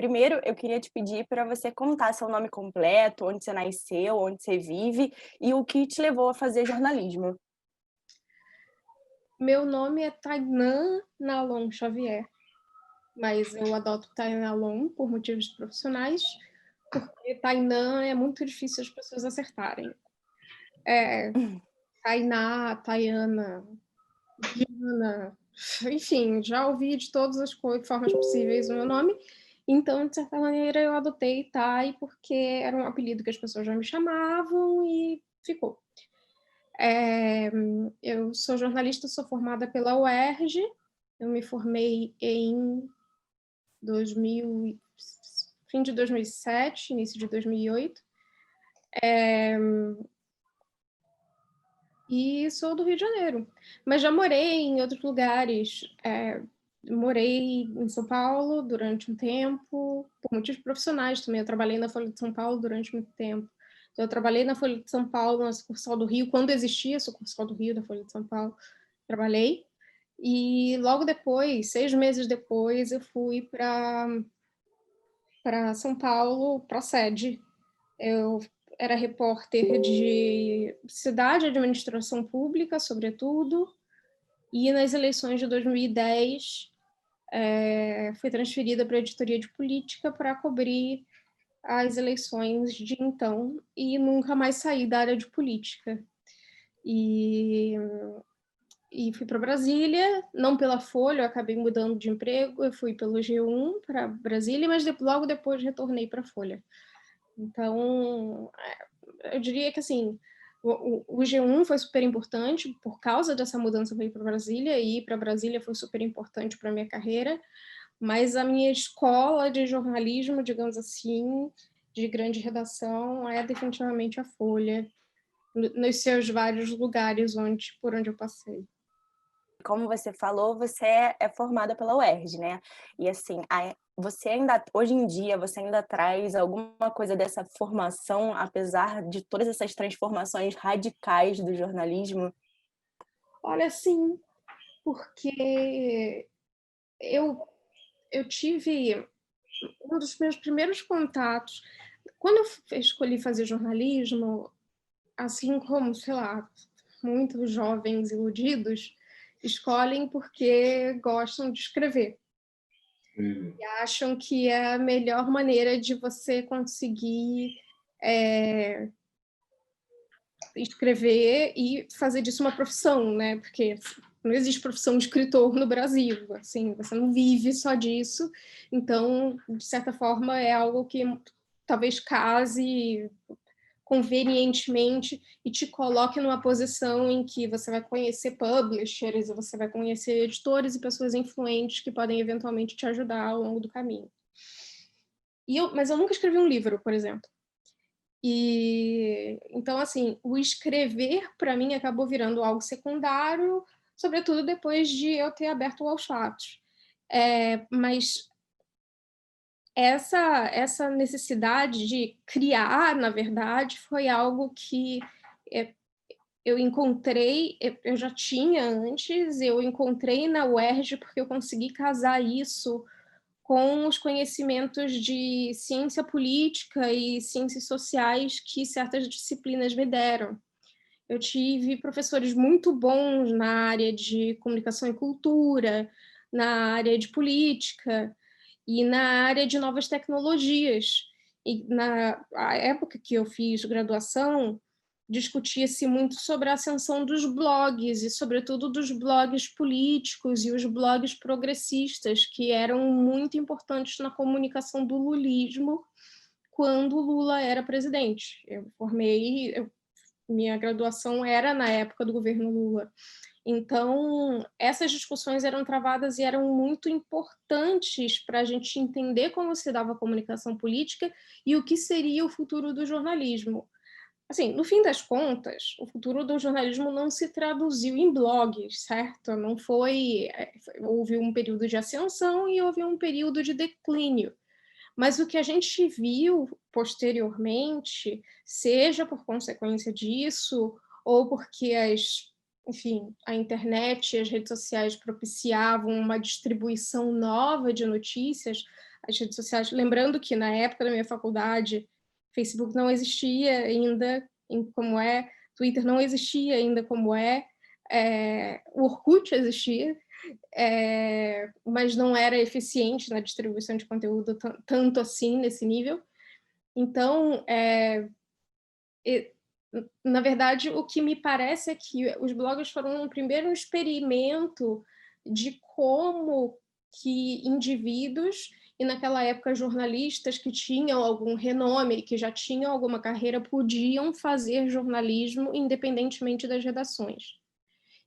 Primeiro, eu queria te pedir para você contar seu nome completo, onde você nasceu, onde você vive e o que te levou a fazer jornalismo. Meu nome é Tainã Nalon Xavier, mas eu adoto Tainalon por motivos profissionais, porque Tainã é muito difícil as pessoas acertarem. É Tainá, Tayana, Diana, enfim, já ouvi de todas as formas possíveis o meu nome, então, de certa maneira, eu adotei Tai porque era um apelido que as pessoas já me chamavam e ficou. Eu sou jornalista, sou formada pela UERJ, eu me formei em 2000, fim de 2007, início de 2008, e sou do Rio de Janeiro, mas já morei em outros lugares. Morei em São Paulo durante um tempo, por motivos profissionais também. Eu trabalhei na Folha de São Paulo durante muito tempo. Então, eu trabalhei na Folha de São Paulo, na sucursal do Rio, quando existia a sucursal do Rio da Folha de São Paulo, trabalhei. E logo depois, 6 meses depois, eu fui para São Paulo, para a sede. Eu era repórter de cidade e administração pública, sobretudo, e nas eleições de 2010 fui transferida para a editoria de política para cobrir as eleições de então e nunca mais saí da área de política. E fui para Brasília, não pela Folha, eu acabei mudando de emprego, eu fui pelo G1 para Brasília, mas logo depois retornei para a Folha. Então, eu diria que assim, o G1 foi super importante por causa dessa mudança para ir para Brasília, e ir para Brasília foi super importante para a minha carreira, mas a minha escola de jornalismo, digamos assim, de grande redação, é definitivamente a Folha, nos seus vários lugares por onde eu passei. Como você falou, você é formada pela UERJ, né? E assim, você ainda, hoje em dia, você ainda traz alguma coisa dessa formação, apesar de todas essas transformações radicais do jornalismo? Olha, sim, porque eu, eu tive um dos meus primeiros contatos. Quando eu escolhi fazer jornalismo, assim como, sei lá, muitos jovens iludidos, escolhem porque gostam de escrever. E acham que é a melhor maneira de você conseguir é, escrever e fazer disso uma profissão, né? Porque não existe profissão de escritor no Brasil, assim, você não vive só disso. Então, de certa forma, é algo que talvez case convenientemente e te coloque numa posição em que você vai conhecer publishers, você vai conhecer editores e pessoas influentes que podem eventualmente te ajudar ao longo do caminho. Mas eu nunca escrevi um livro, por exemplo. E então, assim, o escrever para mim acabou virando algo secundário, sobretudo depois de eu ter aberto o Aos Fatos. Mas essa necessidade de criar, na verdade, foi algo que é, eu encontrei, eu já tinha antes, eu encontrei na UERJ porque eu consegui casar isso com os conhecimentos de ciência política e ciências sociais que certas disciplinas me deram. Eu tive professores muito bons na área de comunicação e cultura, na área de política e na área de novas tecnologias. E na a época que eu fiz graduação, discutia-se muito sobre a ascensão dos blogs e, sobretudo, dos blogs políticos e os blogs progressistas, que eram muito importantes na comunicação do lulismo quando Lula era presidente. Minha graduação era na época do governo Lula. Então, essas discussões eram travadas e eram muito importantes para a gente entender como se dava a comunicação política e o que seria o futuro do jornalismo. Assim, no fim das contas, o futuro do jornalismo não se traduziu em blogs, certo? Não foi. Houve um período de ascensão e houve um período de declínio. Mas o que a gente viu posteriormente, seja por consequência disso, ou porque enfim, a internet e as redes sociais propiciavam uma distribuição nova de notícias, as redes sociais. Lembrando que, na época da minha faculdade, Facebook não existia ainda como é, Twitter não existia ainda como o Orkut existia, mas não era eficiente na distribuição de conteúdo tanto assim, nesse nível. Então, na verdade, o que me parece é que os blogs foram um primeiro experimento de como que indivíduos, e naquela época jornalistas que tinham algum renome, que já tinham alguma carreira, podiam fazer jornalismo independentemente das redações.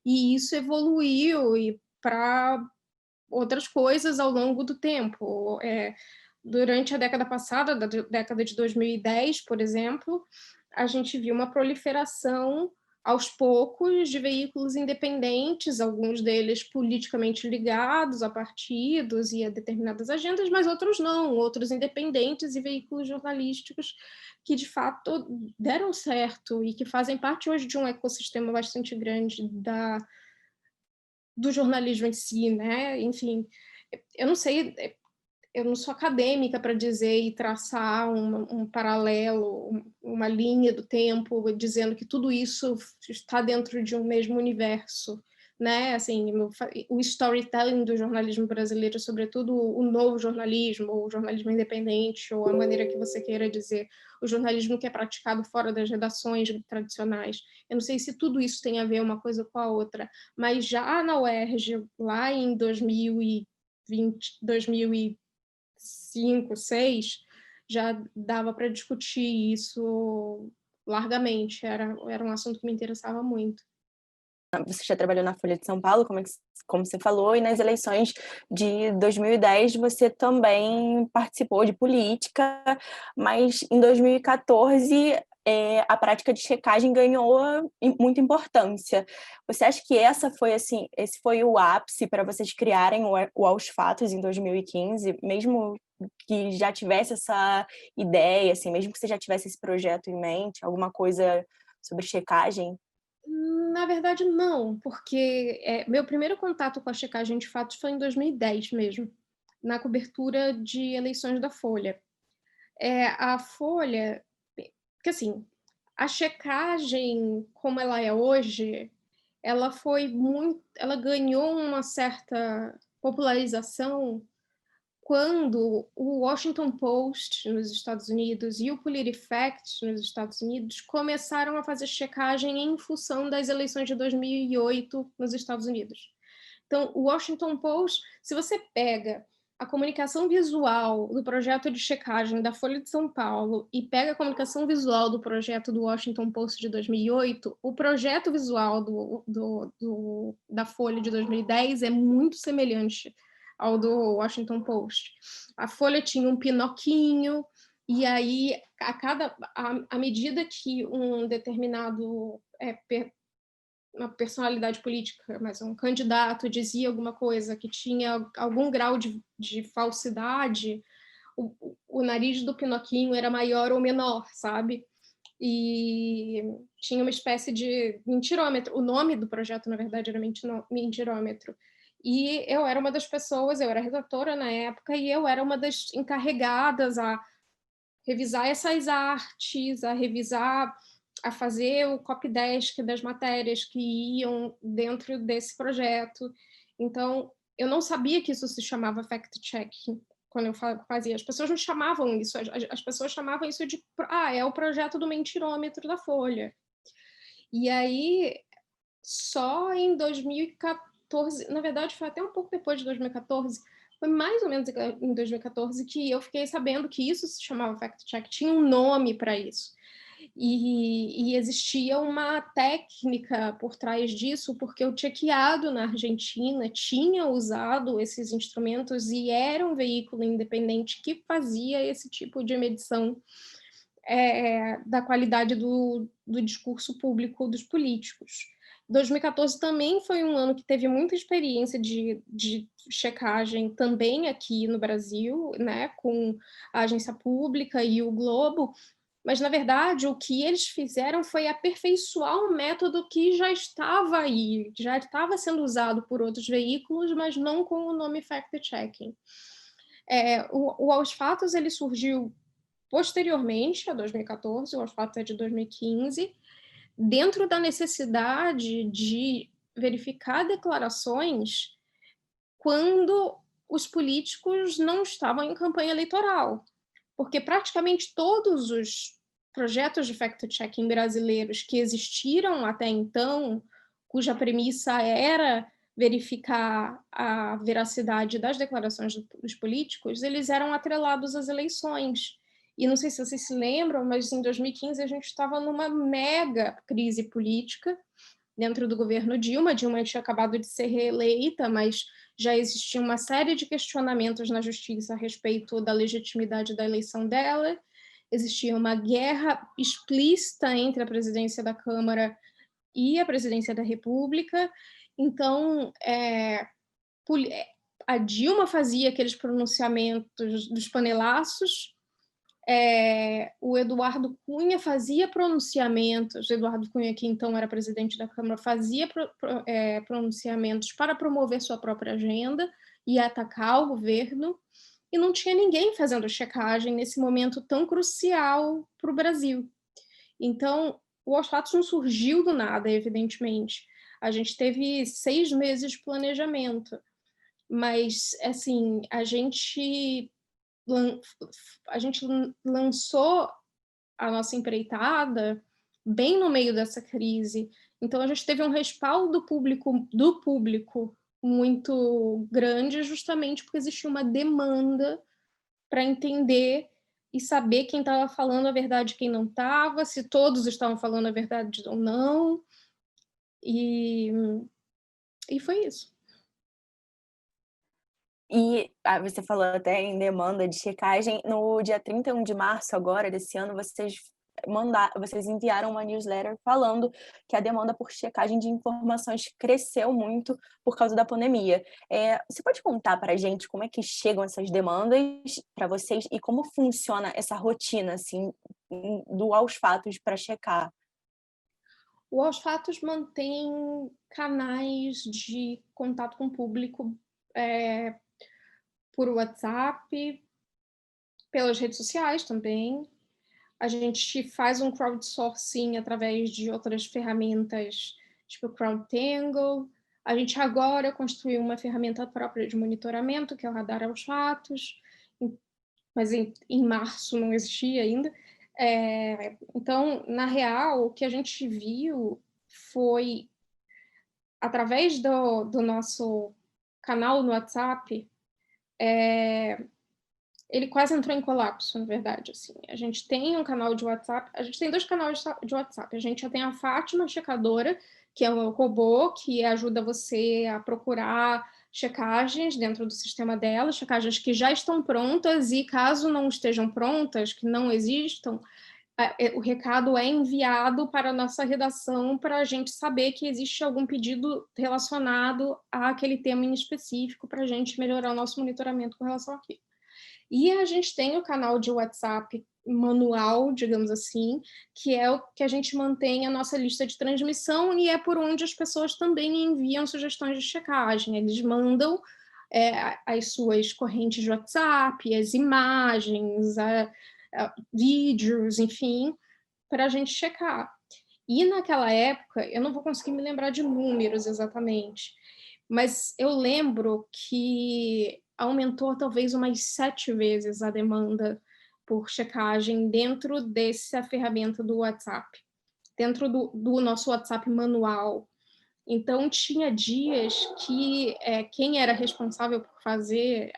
E isso evoluiu para outras coisas ao longo do tempo. Durante a década passada, da década de 2010, por exemplo, a gente viu uma proliferação aos poucos de veículos independentes, alguns deles politicamente ligados a partidos e a determinadas agendas, mas outros não, outros independentes e veículos jornalísticos que de fato deram certo e que fazem parte hoje de um ecossistema bastante grande do jornalismo em si, né? Enfim, eu não sei, eu não sou acadêmica para dizer e traçar um paralelo, uma linha do tempo, dizendo que tudo isso está dentro de um mesmo universo, né? Assim, o storytelling do jornalismo brasileiro, sobretudo o novo jornalismo, ou o jornalismo independente, ou a maneira que você queira dizer, o jornalismo que é praticado fora das redações tradicionais. Eu não sei se tudo isso tem a ver uma coisa com a outra, mas já na UERJ, lá em 2020, 2005, 2006, já dava para discutir isso largamente, era um assunto que me interessava muito. Você já trabalhou na Folha de São Paulo, como você falou, e nas eleições de 2010 você também participou de política, mas em 2014 a prática de checagem ganhou muita importância. Você acha que esse foi o ápice para vocês criarem o Aos Fatos em 2015, mesmo que já tivesse essa ideia, assim, mesmo que você já tivesse esse projeto em mente, alguma coisa sobre checagem? Na verdade, não, porque meu primeiro contato com a checagem de fatos foi em 2010 mesmo, na cobertura de eleições da Folha. A Folha, porque assim, a checagem como ela é hoje, ela ganhou uma certa popularização quando o Washington Post nos Estados Unidos e o PolitiFact nos Estados Unidos começaram a fazer checagem em função das eleições de 2008 nos Estados Unidos. Então, o Washington Post, se você pega a comunicação visual do projeto de checagem da Folha de São Paulo e pega a comunicação visual do projeto do Washington Post de 2008, o projeto visual da Folha de 2010 é muito semelhante ao do Washington Post. A Folha tinha um pinoquinho, e aí, à medida que um determinado uma personalidade política, mas um candidato dizia alguma coisa que tinha algum grau de falsidade, o nariz do Pinoquinho era maior ou menor, sabe? E tinha uma espécie de mentirômetro. O nome do projeto, na verdade, era mentirômetro. E eu era uma das pessoas, eu era redatora na época, e eu era uma das encarregadas a revisar essas artes, a fazer o copydesk das matérias que iam dentro desse projeto. Então, eu não sabia que isso se chamava fact-checking quando eu fazia. As pessoas não chamavam isso, as pessoas chamavam isso de é o projeto do mentirômetro da Folha. E aí, só em 2014, na verdade foi até um pouco depois de 2014, foi mais ou menos em 2014 que eu fiquei sabendo que isso se chamava fact-check, tinha um nome para isso. E existia uma técnica por trás disso, porque o Chequeado na Argentina tinha usado esses instrumentos e era um veículo independente que fazia esse tipo de medição da qualidade do discurso público dos políticos. 2014 também foi um ano que teve muita experiência de checagem também aqui no Brasil, né, com a agência pública e o Globo, mas, na verdade, o que eles fizeram foi aperfeiçoar um método que já estava aí, já estava sendo usado por outros veículos, mas não com o nome fact-checking. O Aos Fatos ele surgiu posteriormente a 2014, o Aos Fatos é de 2015, dentro da necessidade de verificar declarações quando os políticos não estavam em campanha eleitoral, porque praticamente todos os projetos de fact-checking brasileiros que existiram até então, cuja premissa era verificar a veracidade das declarações dos políticos, eles eram atrelados às eleições. E não sei se vocês se lembram, mas em 2015 a gente estava numa mega crise política dentro do governo Dilma. Dilma tinha acabado de ser reeleita, mas já existia uma série de questionamentos na justiça a respeito da legitimidade da eleição dela. Existia uma guerra explícita entre a presidência da Câmara e a presidência da República. Então, a Dilma fazia aqueles pronunciamentos dos panelaços, o Eduardo Cunha fazia pronunciamentos, Eduardo Cunha, que então era presidente da Câmara, fazia pronunciamentos para promover sua própria agenda e atacar o governo, e não tinha ninguém fazendo checagem nesse momento tão crucial para o Brasil. Então, o Aos Fatos não surgiu do nada, evidentemente. A gente teve 6 meses de planejamento, mas, assim, a gente lançou a nossa empreitada bem no meio dessa crise. Então, a gente teve um respaldo do público muito grande, justamente porque existia uma demanda para entender e saber quem estava falando a verdade e quem não estava, se todos estavam falando a verdade ou não. E foi isso. E você falou até em demanda de checagem. No dia 31 de março agora, desse ano, vocês enviaram uma newsletter falando que a demanda por checagem de informações cresceu muito por causa da pandemia. Você pode contar para a gente como é que chegam essas demandas para vocês e como funciona essa rotina assim, do Aos Fatos para checar? O Aos Fatos mantém canais de contato com o público por WhatsApp, pelas redes sociais também. A gente faz um crowdsourcing através de outras ferramentas, tipo CrowdTangle. A gente agora construiu uma ferramenta própria de monitoramento, que é o Radar Aos Fatos, mas em março não existia ainda. Então, na real, o que a gente viu foi, através do nosso canal no WhatsApp, ele quase entrou em colapso, na verdade. Assim. A gente tem um canal de WhatsApp, a gente tem 2 canais de WhatsApp. A gente já tem a Fátima Checadora, que é um robô que ajuda você a procurar checagens dentro do sistema dela, checagens que já estão prontas, e caso não estejam prontas, que não existam, o recado é enviado para a nossa redação para a gente saber que existe algum pedido relacionado àquele tema em específico, para a gente melhorar o nosso monitoramento com relação àquilo. E a gente tem o canal de WhatsApp manual, digamos assim, que é o que a gente mantém a nossa lista de transmissão, e é por onde as pessoas também enviam sugestões de checagem. Eles mandam as suas correntes de WhatsApp, as imagens, vídeos, enfim, para a gente checar. E naquela época, eu não vou conseguir me lembrar de números exatamente, mas eu lembro que aumentou talvez umas 7 vezes a demanda por checagem dentro dessa ferramenta do WhatsApp, dentro do nosso WhatsApp manual. Então, tinha dias que quem era responsável por fazer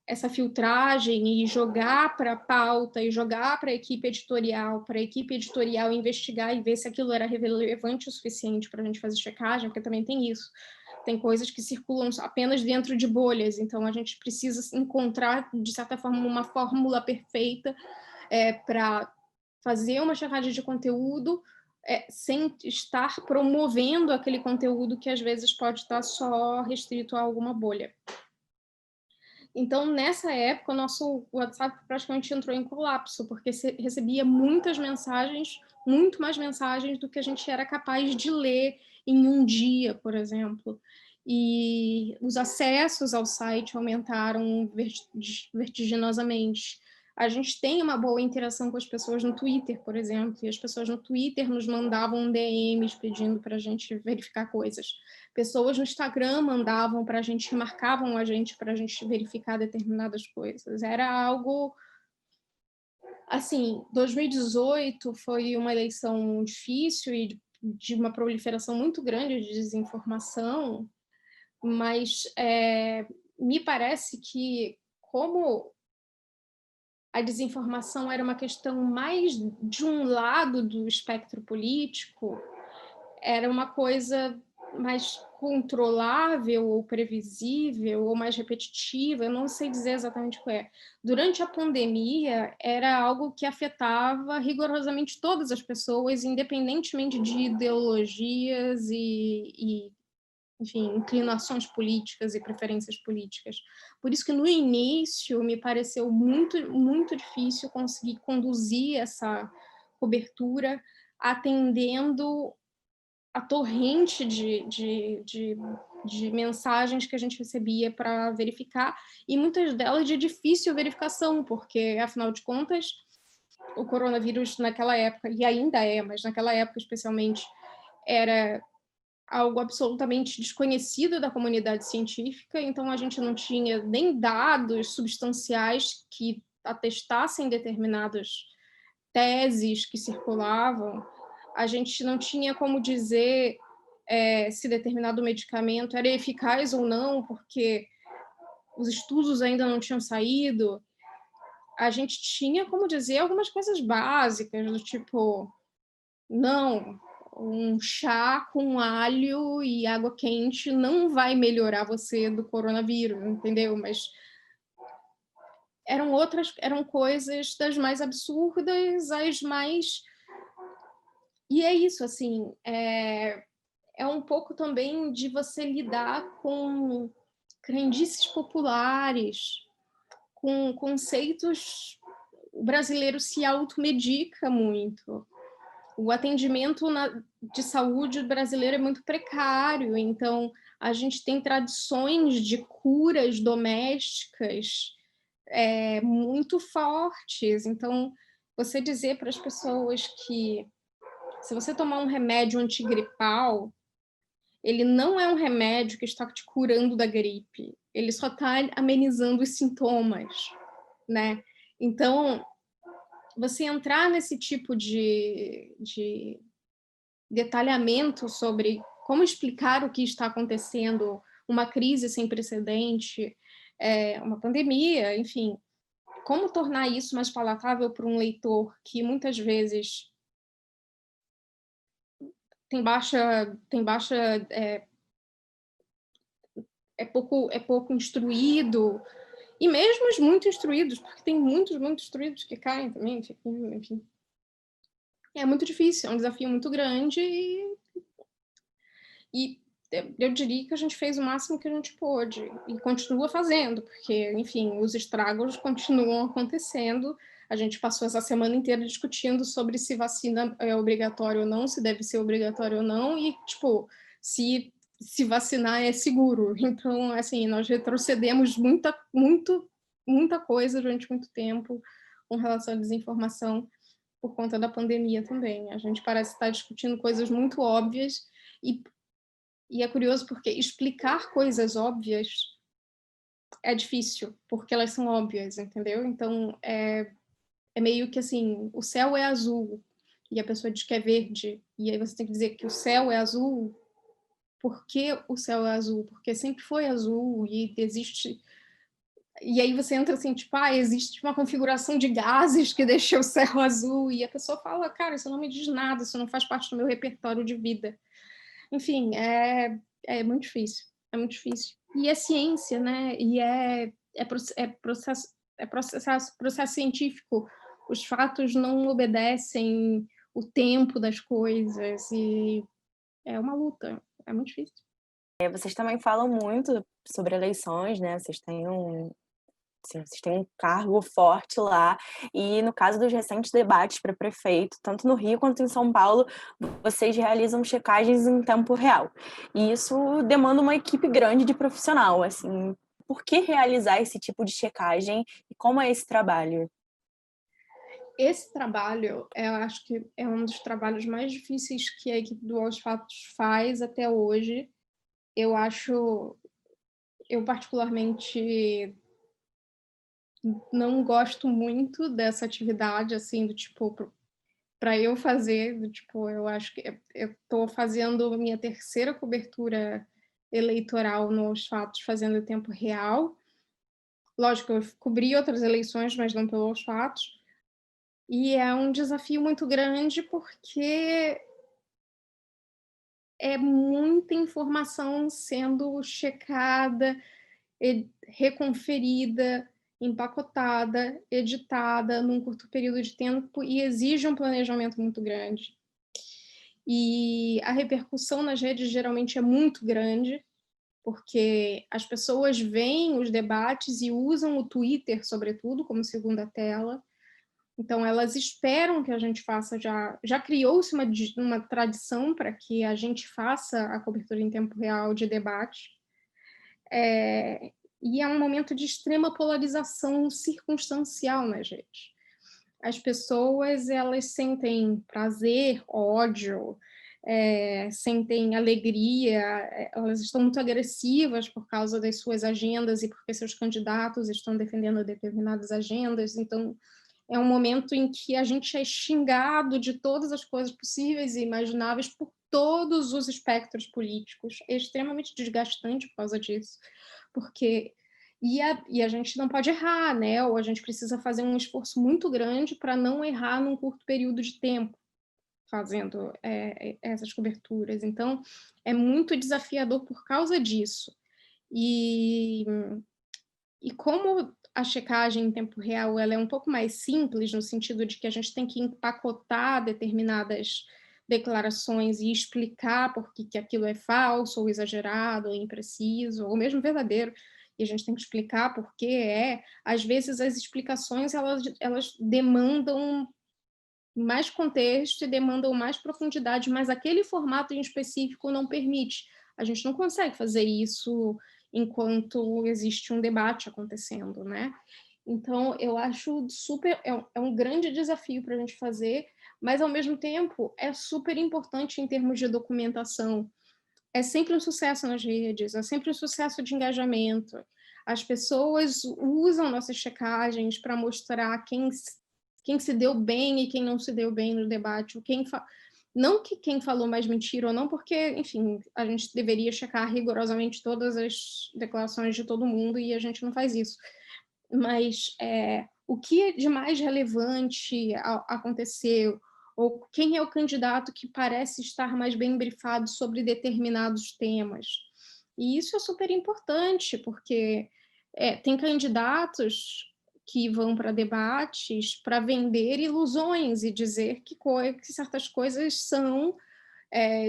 essa filtragem e jogar para a pauta e jogar para a equipe editorial investigar e ver se aquilo era relevante o suficiente para a gente fazer checagem, porque também tem isso. Tem coisas que circulam apenas dentro de bolhas, então a gente precisa encontrar, de certa forma, uma fórmula perfeita para fazer uma checagem de conteúdo sem estar promovendo aquele conteúdo que às vezes pode estar só restrito a alguma bolha. Então, nessa época, o nosso WhatsApp praticamente entrou em colapso, porque recebia muitas mensagens, muito mais mensagens do que a gente era capaz de ler em um dia, por exemplo. e os acessos ao site aumentaram vertiginosamente. A gente tem uma boa interação com as pessoas no Twitter, por exemplo, e as pessoas no Twitter nos mandavam DMs pedindo para a gente verificar coisas. Pessoas no Instagram mandavam para a gente, marcavam a gente para a gente verificar determinadas coisas. Era algo... Assim, 2018 foi uma eleição difícil e de uma proliferação muito grande de desinformação, mas me parece que, como a desinformação era uma questão mais de um lado do espectro político, era uma coisa mais controlável ou previsível ou mais repetitiva, eu não sei dizer exatamente o que é. Durante a pandemia, era algo que afetava rigorosamente todas as pessoas, independentemente de ideologias e enfim, inclinações políticas e preferências políticas. Por isso que no início me pareceu muito, muito difícil conseguir conduzir essa cobertura atendendo a torrente de mensagens que a gente recebia para verificar, e muitas delas de difícil verificação, porque, afinal de contas, o coronavírus naquela época, e ainda é, mas naquela época especialmente, era algo absolutamente desconhecido da comunidade científica, então a gente não tinha nem dados substanciais que atestassem determinadas teses que circulavam, a gente não tinha como dizer se determinado medicamento era eficaz ou não, porque os estudos ainda não tinham saído. A gente tinha como dizer algumas coisas básicas, do tipo, não, um chá com alho e água quente não vai melhorar você do coronavírus, entendeu? Mas eram coisas das mais absurdas às mais... E é isso, assim, é um pouco também de você lidar com crendices populares, com conceitos... O brasileiro se automedica muito. O atendimento de saúde brasileiro é muito precário, então a gente tem tradições de curas domésticas muito fortes. Então, você dizer para as pessoas que se você tomar um remédio antigripal, ele não é um remédio que está te curando da gripe, ele só está amenizando os sintomas, né? Então, você entrar nesse tipo de detalhamento sobre como explicar o que está acontecendo, uma crise sem precedente, uma pandemia, enfim, como tornar isso mais palatável para um leitor que muitas vezes tem baixa é pouco instruído, e mesmo os muito instruídos, porque tem muitos muito instruídos que caem também, enfim. É muito difícil, é um desafio muito grande e eu diria que a gente fez o máximo que a gente pôde e continua fazendo, porque, enfim, os estragos continuam acontecendo. A gente passou essa semana inteira discutindo sobre se vacina é obrigatório ou não, se deve ser obrigatório ou não, e, tipo, se vacinar é seguro. Então, assim, nós retrocedemos muita coisa durante muito tempo com relação à desinformação por conta da pandemia também. A gente parece estar discutindo coisas muito óbvias e é curioso porque explicar coisas óbvias é difícil, porque elas são óbvias, entendeu? Então, é meio que assim, o céu é azul e a pessoa diz que é verde, e aí você tem que dizer que o céu é azul. Por que o céu é azul? Porque sempre foi azul e existe... E aí você entra assim, tipo, existe uma configuração de gases que deixa o céu azul, e a pessoa fala, cara, isso não me diz nada, isso não faz parte do meu repertório de vida. Enfim, é muito difícil, é muito difícil. E é ciência, né? E processo científico. Os fatos não obedecem o tempo das coisas, e é uma luta, é muito difícil. Vocês também falam muito sobre eleições, né? Vocês têm assim, vocês têm um cargo forte lá, e no caso dos recentes debates para prefeito, tanto no Rio quanto em São Paulo, vocês realizam checagens em tempo real. E isso demanda uma equipe grande de profissional, assim. Por que realizar esse tipo de checagem e como é esse trabalho? Esse trabalho, eu acho que é um dos trabalhos mais difíceis que a equipe do Aos Fatos faz até hoje. Eu particularmente não gosto muito dessa atividade, assim, do tipo, para eu fazer, do tipo, eu acho que eu estou fazendo a minha terceira cobertura eleitoral nos fatos, fazendo em tempo real. Lógico, eu cobri outras eleições, mas não pelos fatos. E é um desafio muito grande, porque é muita informação sendo checada, reconferida, empacotada, editada num curto período de tempo e exige um planejamento muito grande. E a repercussão nas redes geralmente é muito grande, porque as pessoas veem os debates e usam o Twitter, sobretudo, como segunda tela. Então, elas esperam que a gente faça, já criou-se uma tradição para que a gente faça a cobertura em tempo real de debate. E é um momento de extrema polarização circunstancial nas redes. As pessoas, elas sentem prazer, ódio, sentem alegria, elas estão muito agressivas por causa das suas agendas e porque seus candidatos estão defendendo determinadas agendas. Então, é um momento em que a gente é xingado de todas as coisas possíveis e imagináveis por todos os espectros políticos. É extremamente desgastante por causa disso, porque a gente não pode errar, né? Ou a gente precisa fazer um esforço muito grande para não errar num curto período de tempo fazendo essas coberturas. Então, é muito desafiador por causa disso. E como a checagem em tempo real ela é um pouco mais simples, no sentido de que a gente tem que empacotar determinadas declarações e explicar por que aquilo é falso, ou exagerado, ou impreciso, ou mesmo verdadeiro, e a gente tem que explicar por que às vezes as explicações elas demandam mais contexto e demandam mais profundidade, mas aquele formato em específico não permite. A gente não consegue fazer isso enquanto existe um debate acontecendo, né? Então, eu acho super... É um grande desafio para a gente fazer, mas, ao mesmo tempo, é super importante em termos de documentação. É sempre um sucesso nas redes, é sempre um sucesso de engajamento. As pessoas usam nossas checagens para mostrar quem se deu bem e quem não se deu bem no debate, não que quem falou mais mentira ou não, porque, enfim, a gente deveria checar rigorosamente todas as declarações de todo mundo e a gente não faz isso. Mas o que é de mais relevante aconteceu, ou quem é o candidato que parece estar mais bem brifado sobre determinados temas. E isso é super importante, porque tem candidatos que vão para debates para vender ilusões e dizer que certas coisas são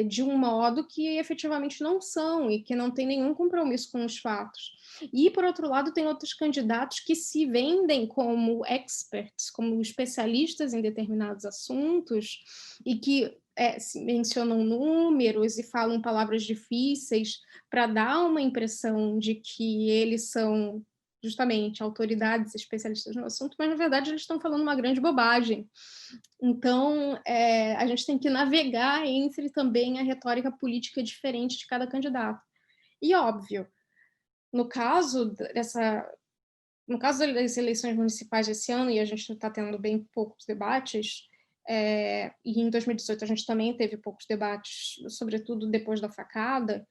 de um modo que efetivamente não são e que não tem nenhum compromisso com os fatos. E, por outro lado, tem outros candidatos que se vendem como experts, como especialistas em determinados assuntos e que mencionam números e falam palavras difíceis para dar uma impressão de que eles são justamente autoridades especialistas no assunto, mas, na verdade, eles estão falando uma grande bobagem. Então, a gente tem que navegar entre também a retórica política diferente de cada candidato. E, óbvio, no caso das eleições municipais desse ano, e a gente está tendo bem poucos debates, e em 2018 a gente também teve poucos debates, sobretudo depois da facada,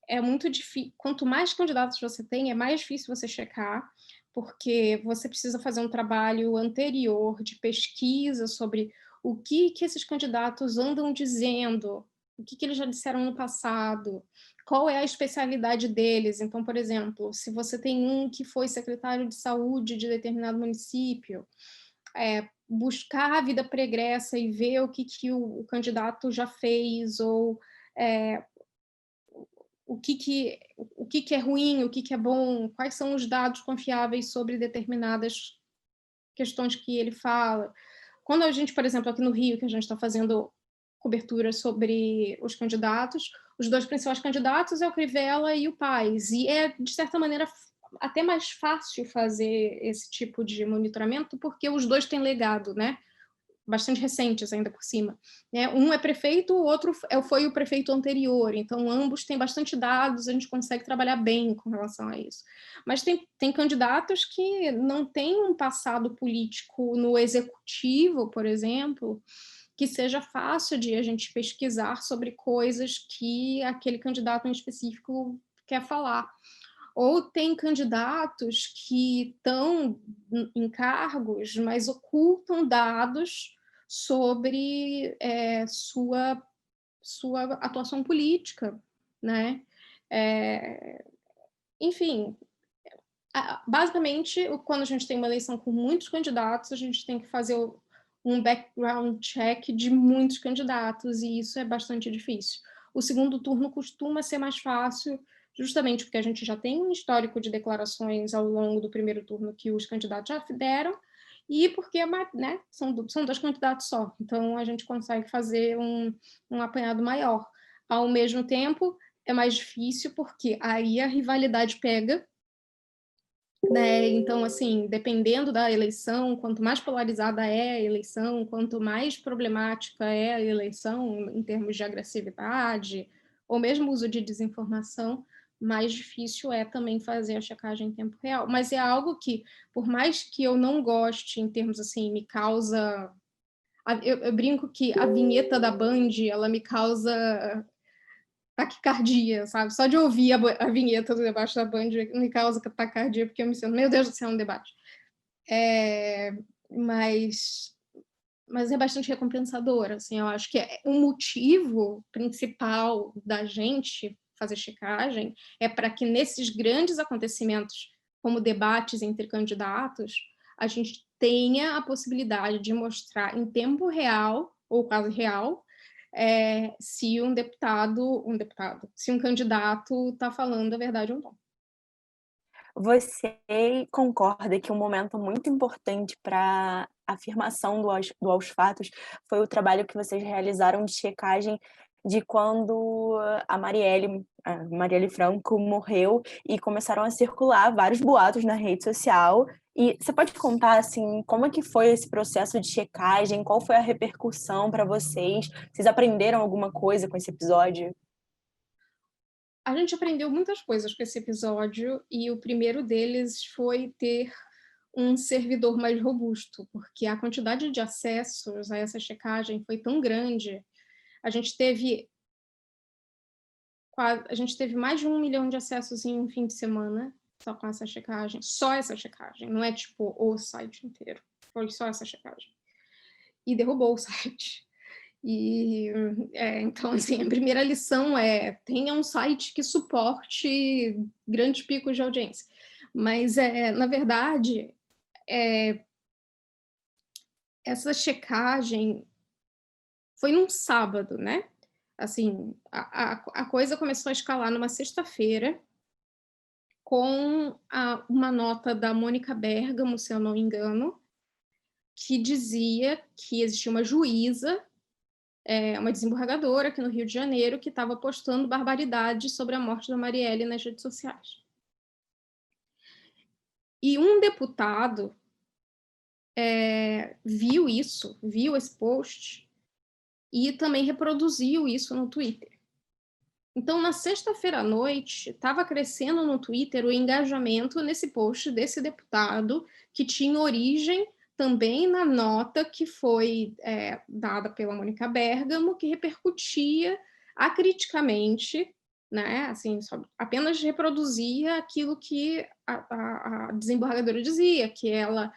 é muito difícil. Quanto mais candidatos você tem, é mais difícil você checar, porque você precisa fazer um trabalho anterior de pesquisa sobre o que esses candidatos andam dizendo, o que eles já disseram no passado, qual é a especialidade deles. Então, por exemplo, se você tem um que foi secretário de saúde de determinado município, buscar a vida pregressa e ver o que o candidato já fez, ou o que é ruim, o que é bom, quais são os dados confiáveis sobre determinadas questões que ele fala. Quando a gente, por exemplo, aqui no Rio, que a gente está fazendo cobertura sobre os candidatos, os dois principais candidatos é o Crivella e o Paes, e é, de certa maneira, até mais fácil fazer esse tipo de monitoramento, porque os dois têm legado, né? Bastante recentes ainda por cima. Né? Um é prefeito, o outro foi o prefeito anterior, então ambos têm bastante dados, a gente consegue trabalhar bem com relação a isso. Mas tem candidatos que não têm um passado político no executivo, por exemplo, que seja fácil de a gente pesquisar sobre coisas que aquele candidato em específico quer falar. Ou tem candidatos que estão em cargos, mas ocultam dados sobre sua atuação política, né? Enfim, basicamente, quando a gente tem uma eleição com muitos candidatos, a gente tem que fazer um background check de muitos candidatos, e isso é bastante difícil. O segundo turno costuma ser mais fácil, justamente porque a gente já tem um histórico de declarações ao longo do primeiro turno que os candidatos já deram, e porque né, são dois candidatos só, então a gente consegue fazer um apanhado maior. Ao mesmo tempo, é mais difícil porque aí a rivalidade pega, né? Então, assim, dependendo da eleição, quanto mais polarizada é a eleição, quanto mais problemática é a eleição em termos de agressividade, ou mesmo uso de desinformação, mais difícil é também fazer a checagem em tempo real. Mas é algo que, por mais que eu não goste em termos assim, me causa... Eu brinco que a vinheta da Band, ela me causa taquicardia, sabe? Só de ouvir a vinheta do debate da Band me causa taquicardia, porque eu me sinto, meu Deus do céu, um debate. Mas é bastante recompensador, assim, eu acho que um motivo principal da gente fazer checagem é para que nesses grandes acontecimentos, como debates entre candidatos, a gente tenha a possibilidade de mostrar em tempo real, ou quase real, se se um candidato está falando a verdade ou não. Você concorda que um momento muito importante para a afirmação aos fatos foi o trabalho que vocês realizaram de checagem de quando a Marielle Franco morreu e começaram a circular vários boatos na rede social? E você pode contar, assim, como é que foi esse processo de checagem? Qual foi a repercussão para vocês? Vocês aprenderam alguma coisa com esse episódio? A gente aprendeu muitas coisas com esse episódio, e o primeiro deles foi ter um servidor mais robusto, porque a quantidade de acessos a essa checagem foi tão grande. A gente teve mais de 1 milhão de acessos em um fim de semana, só com essa checagem. Só essa checagem, não é tipo o site inteiro. Foi só essa checagem. E derrubou o site. E então, assim, a primeira lição é: tenha um site que suporte grandes picos de audiência. Mas, na verdade, essa checagem foi num sábado, né? Assim, a coisa começou a escalar numa sexta-feira, com uma nota da Mônica Bergamo, se eu não me engano, que dizia que existia uma juíza, uma desembargadora aqui no Rio de Janeiro, que estava postando barbaridades sobre a morte da Marielle nas redes sociais. E um deputado viu esse post, e também reproduziu isso no Twitter. Então, na sexta-feira à noite, estava crescendo no Twitter o engajamento nesse post desse deputado, que tinha origem também na nota que foi dada pela Mônica Bergamo, que repercutia acriticamente, né, assim, apenas reproduzia aquilo que a desembargadora dizia, que ela...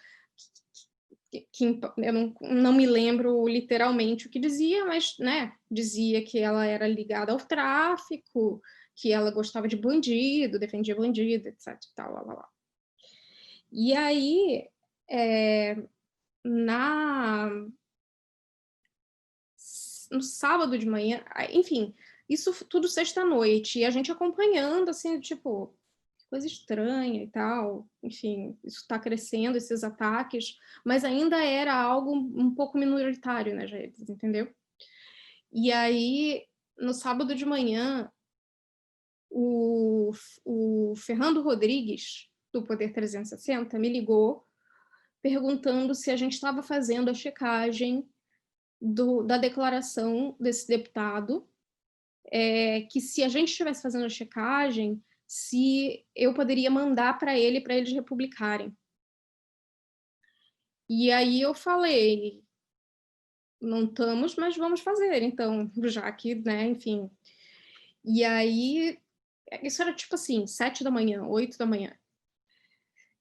que eu não me lembro literalmente o que dizia, mas, né, dizia que ela era ligada ao tráfico, que ela gostava de bandido, defendia bandido, etc. Tal, lá, lá, lá. E aí, no sábado de manhã, enfim, Isso tudo sexta-noite, e a gente acompanhando, assim, tipo, coisa estranha e tal, enfim, isso está crescendo, esses ataques, mas ainda era algo um pouco minoritário nas redes, entendeu? E aí, no sábado de manhã, o Fernando Rodrigues, do Poder 360, me ligou perguntando se a gente estava fazendo a checagem da declaração desse deputado, que se a gente estivesse fazendo a checagem, se eu poderia mandar para eles republicarem. E aí eu falei, não estamos, mas vamos fazer, então, já que, né, enfim. E aí, isso era tipo assim, 7 da manhã, 8 da manhã.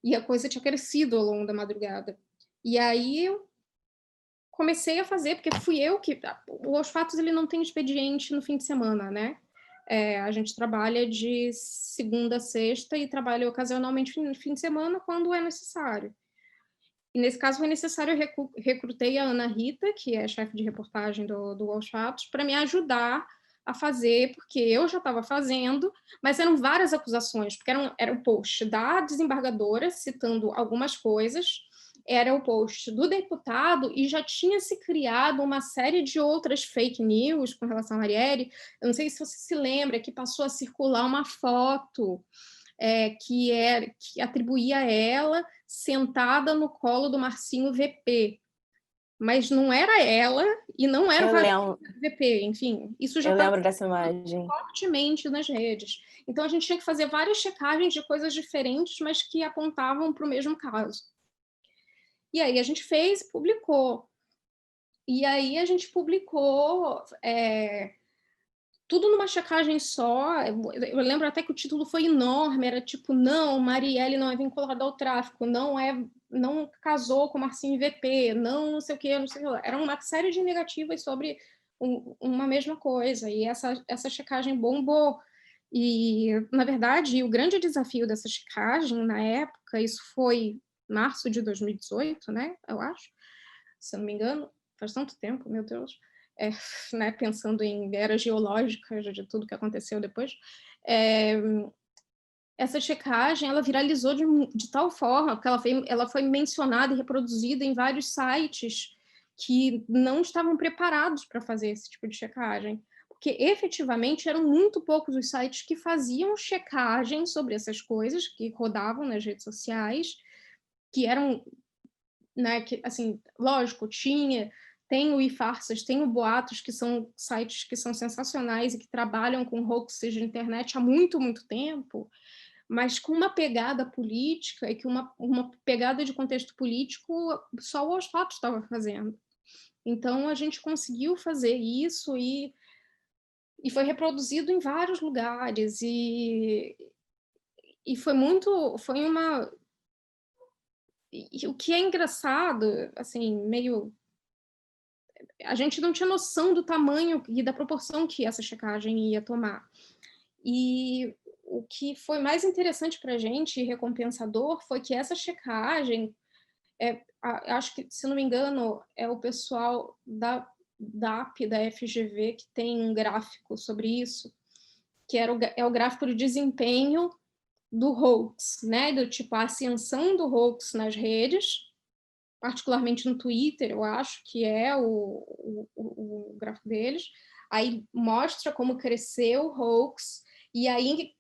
E a coisa tinha crescido ao longo da madrugada. E aí eu comecei a fazer, porque fui eu que... Os fatos, ele não tem expediente no fim de semana, né? A gente trabalha de segunda a sexta e trabalha ocasionalmente no fim de semana quando é necessário. E nesse caso foi necessário, eu recrutei a Ana Rita, que é chefe de reportagem do Aos Fatos, para me ajudar a fazer, porque eu já estava fazendo, mas eram várias acusações, porque era o post da desembargadora citando algumas coisas, era o post do deputado, e já tinha se criado uma série de outras fake news com relação a Marielle. Eu não sei se você se lembra, que passou a circular uma foto que atribuía a ela sentada no colo do Marcinho VP, mas não era ela e não era o VP, enfim, isso já lembro dessa imagem fortemente nas redes. Então a gente tinha que fazer várias checagens de coisas diferentes, mas que apontavam para o mesmo caso. E aí a gente fez e publicou. E aí a gente publicou tudo numa checagem só. Eu lembro até que o título foi enorme, era tipo, não, Marielle não é vinculada ao tráfico, não casou com Marcinho VP, não sei o que, não sei o que. Era uma série de negativas sobre uma mesma coisa, e essa checagem bombou. E, na verdade, o grande desafio dessa checagem, na época, isso foi março de 2018, né, eu acho, se eu não me engano, faz tanto tempo, meu Deus, né, pensando em eras geológicas de tudo que aconteceu depois, essa checagem ela viralizou de tal forma que ela foi mencionada e reproduzida em vários sites que não estavam preparados para fazer esse tipo de checagem, porque efetivamente eram muito poucos os sites que faziam checagem sobre essas coisas que rodavam nas redes sociais, que eram, né, que, assim, lógico, tem o iFarsas, tem o Boatos, que são sites que são sensacionais e que trabalham com hoaxes de internet há muito, muito tempo, mas com uma pegada política e que uma pegada de contexto político só o Aos Fatos estava fazendo. Então, a gente conseguiu fazer isso e foi reproduzido em vários lugares e foi uma... E o que é engraçado, assim, meio... A gente não tinha noção do tamanho e da proporção que essa checagem ia tomar. E o que foi mais interessante para a gente e recompensador foi que essa checagem, acho que, se não me engano, é o pessoal da DAP, da FGV, que tem um gráfico sobre isso, que é o gráfico de desempenho do hoax, né? Do tipo, a ascensão do hoax nas redes, particularmente no Twitter, eu acho que é o gráfico deles. Aí mostra como cresceu o hoax, e aí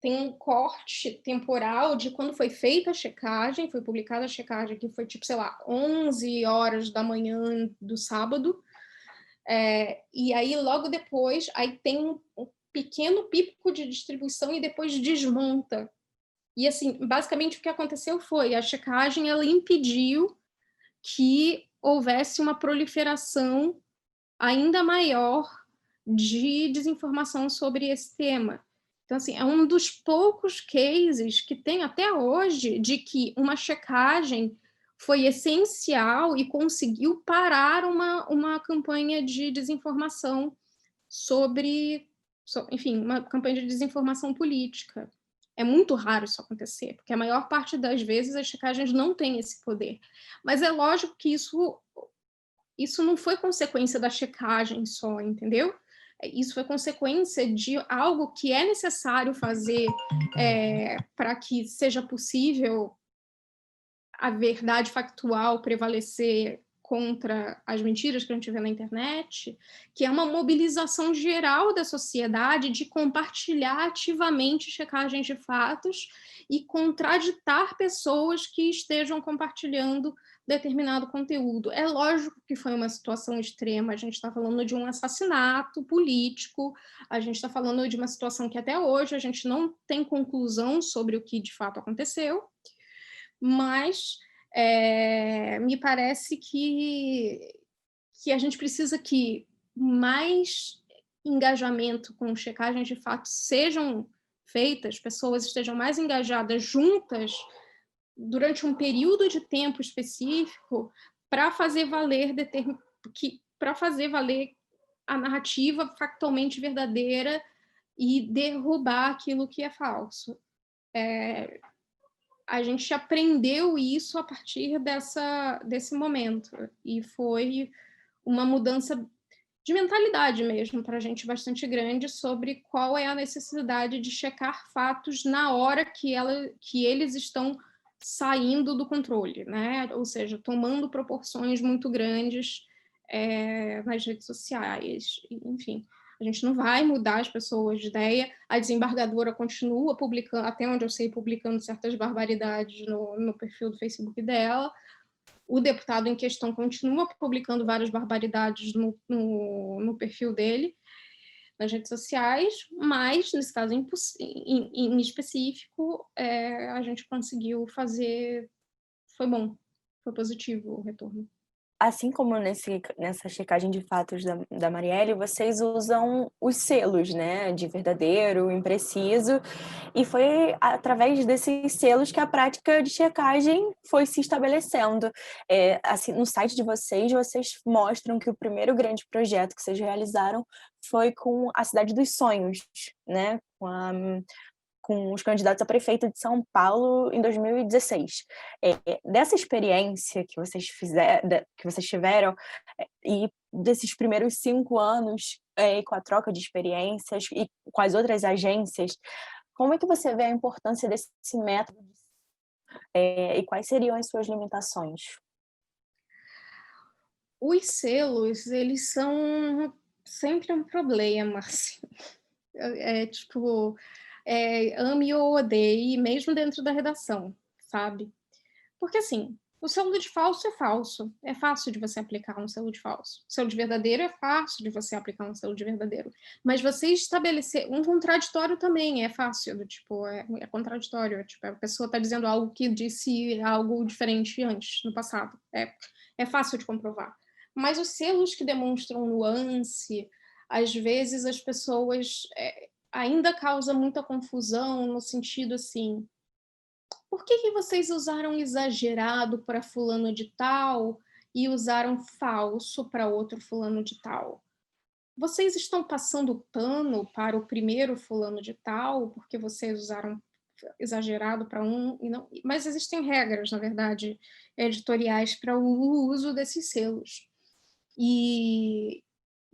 tem um corte temporal de quando foi feita a checagem, foi publicada a checagem, que foi, tipo, sei lá, 11 horas da manhã do sábado, e aí logo depois, aí tem um pequeno pico de distribuição e depois desmonta. E, assim, basicamente o que aconteceu foi, a checagem, ela impediu que houvesse uma proliferação ainda maior de desinformação sobre esse tema. Então, assim, é um dos poucos cases que tem até hoje de que uma checagem foi essencial e conseguiu parar uma campanha de desinformação enfim, uma campanha de desinformação política. É muito raro isso acontecer, porque a maior parte das vezes as checagens não têm esse poder. Mas é lógico que isso não foi consequência da checagem só, entendeu? isso foi consequência de algo que é necessário fazer para que seja possível a verdade factual prevalecer contra as mentiras que a gente vê na internet, que é uma mobilização geral da sociedade de compartilhar ativamente checagens de fatos e contraditar pessoas que estejam compartilhando determinado conteúdo. É lógico que foi uma situação extrema, a gente está falando de um assassinato político, a gente está falando de uma situação que até hoje a gente não tem conclusão sobre o que de fato aconteceu, mas me parece que a gente precisa que mais engajamento com checagens de fatos sejam feitas, pessoas estejam mais engajadas juntas durante um período de tempo específico para fazer valer a narrativa factualmente verdadeira e derrubar aquilo que é falso. A gente aprendeu isso a partir desse momento, e foi uma mudança de mentalidade mesmo para a gente bastante grande sobre qual é a necessidade de checar fatos na hora que eles estão saindo do controle, né? Ou seja, tomando proporções muito grandes nas redes sociais, enfim. A gente não vai mudar as pessoas de ideia, a desembargadora continua publicando, até onde eu sei, publicando certas barbaridades no perfil do Facebook dela, o deputado em questão continua publicando várias barbaridades no perfil dele, nas redes sociais, mas, nesse caso em específico, a gente conseguiu fazer, foi bom, foi positivo o retorno. Assim como nessa checagem de fatos da Marielle, vocês usam os selos, né, de verdadeiro, impreciso, e foi através desses selos que a prática de checagem foi se estabelecendo. Assim, no site de vocês mostram que o primeiro grande projeto que vocês realizaram foi com a Cidade dos Sonhos, né, com os candidatos a prefeito de São Paulo em 2016. Dessa experiência que vocês tiveram, e desses primeiros 5 anos, com a troca de experiências e com as outras agências, como é que você vê a importância desse método, e quais seriam as suas limitações? Os selos, eles são sempre um problema, assim. Tipo, ame ou odeie, mesmo dentro da redação, sabe? Porque, assim, o selo de falso é fácil de você aplicar um selo de falso. O selo de verdadeiro é fácil de você aplicar um selo de verdadeiro. Mas você estabelecer um contraditório também é fácil, tipo, é contraditório. Tipo, a pessoa está dizendo algo que disse algo diferente antes, no passado. É fácil de comprovar. Mas os selos que demonstram nuance, às vezes as pessoas ainda causam muita confusão no sentido assim, por que vocês usaram exagerado para fulano de tal e usaram falso para outro fulano de tal? Vocês estão passando pano para o primeiro fulano de tal porque vocês usaram exagerado para um e não... Mas existem regras, na verdade, editoriais para o uso desses selos. E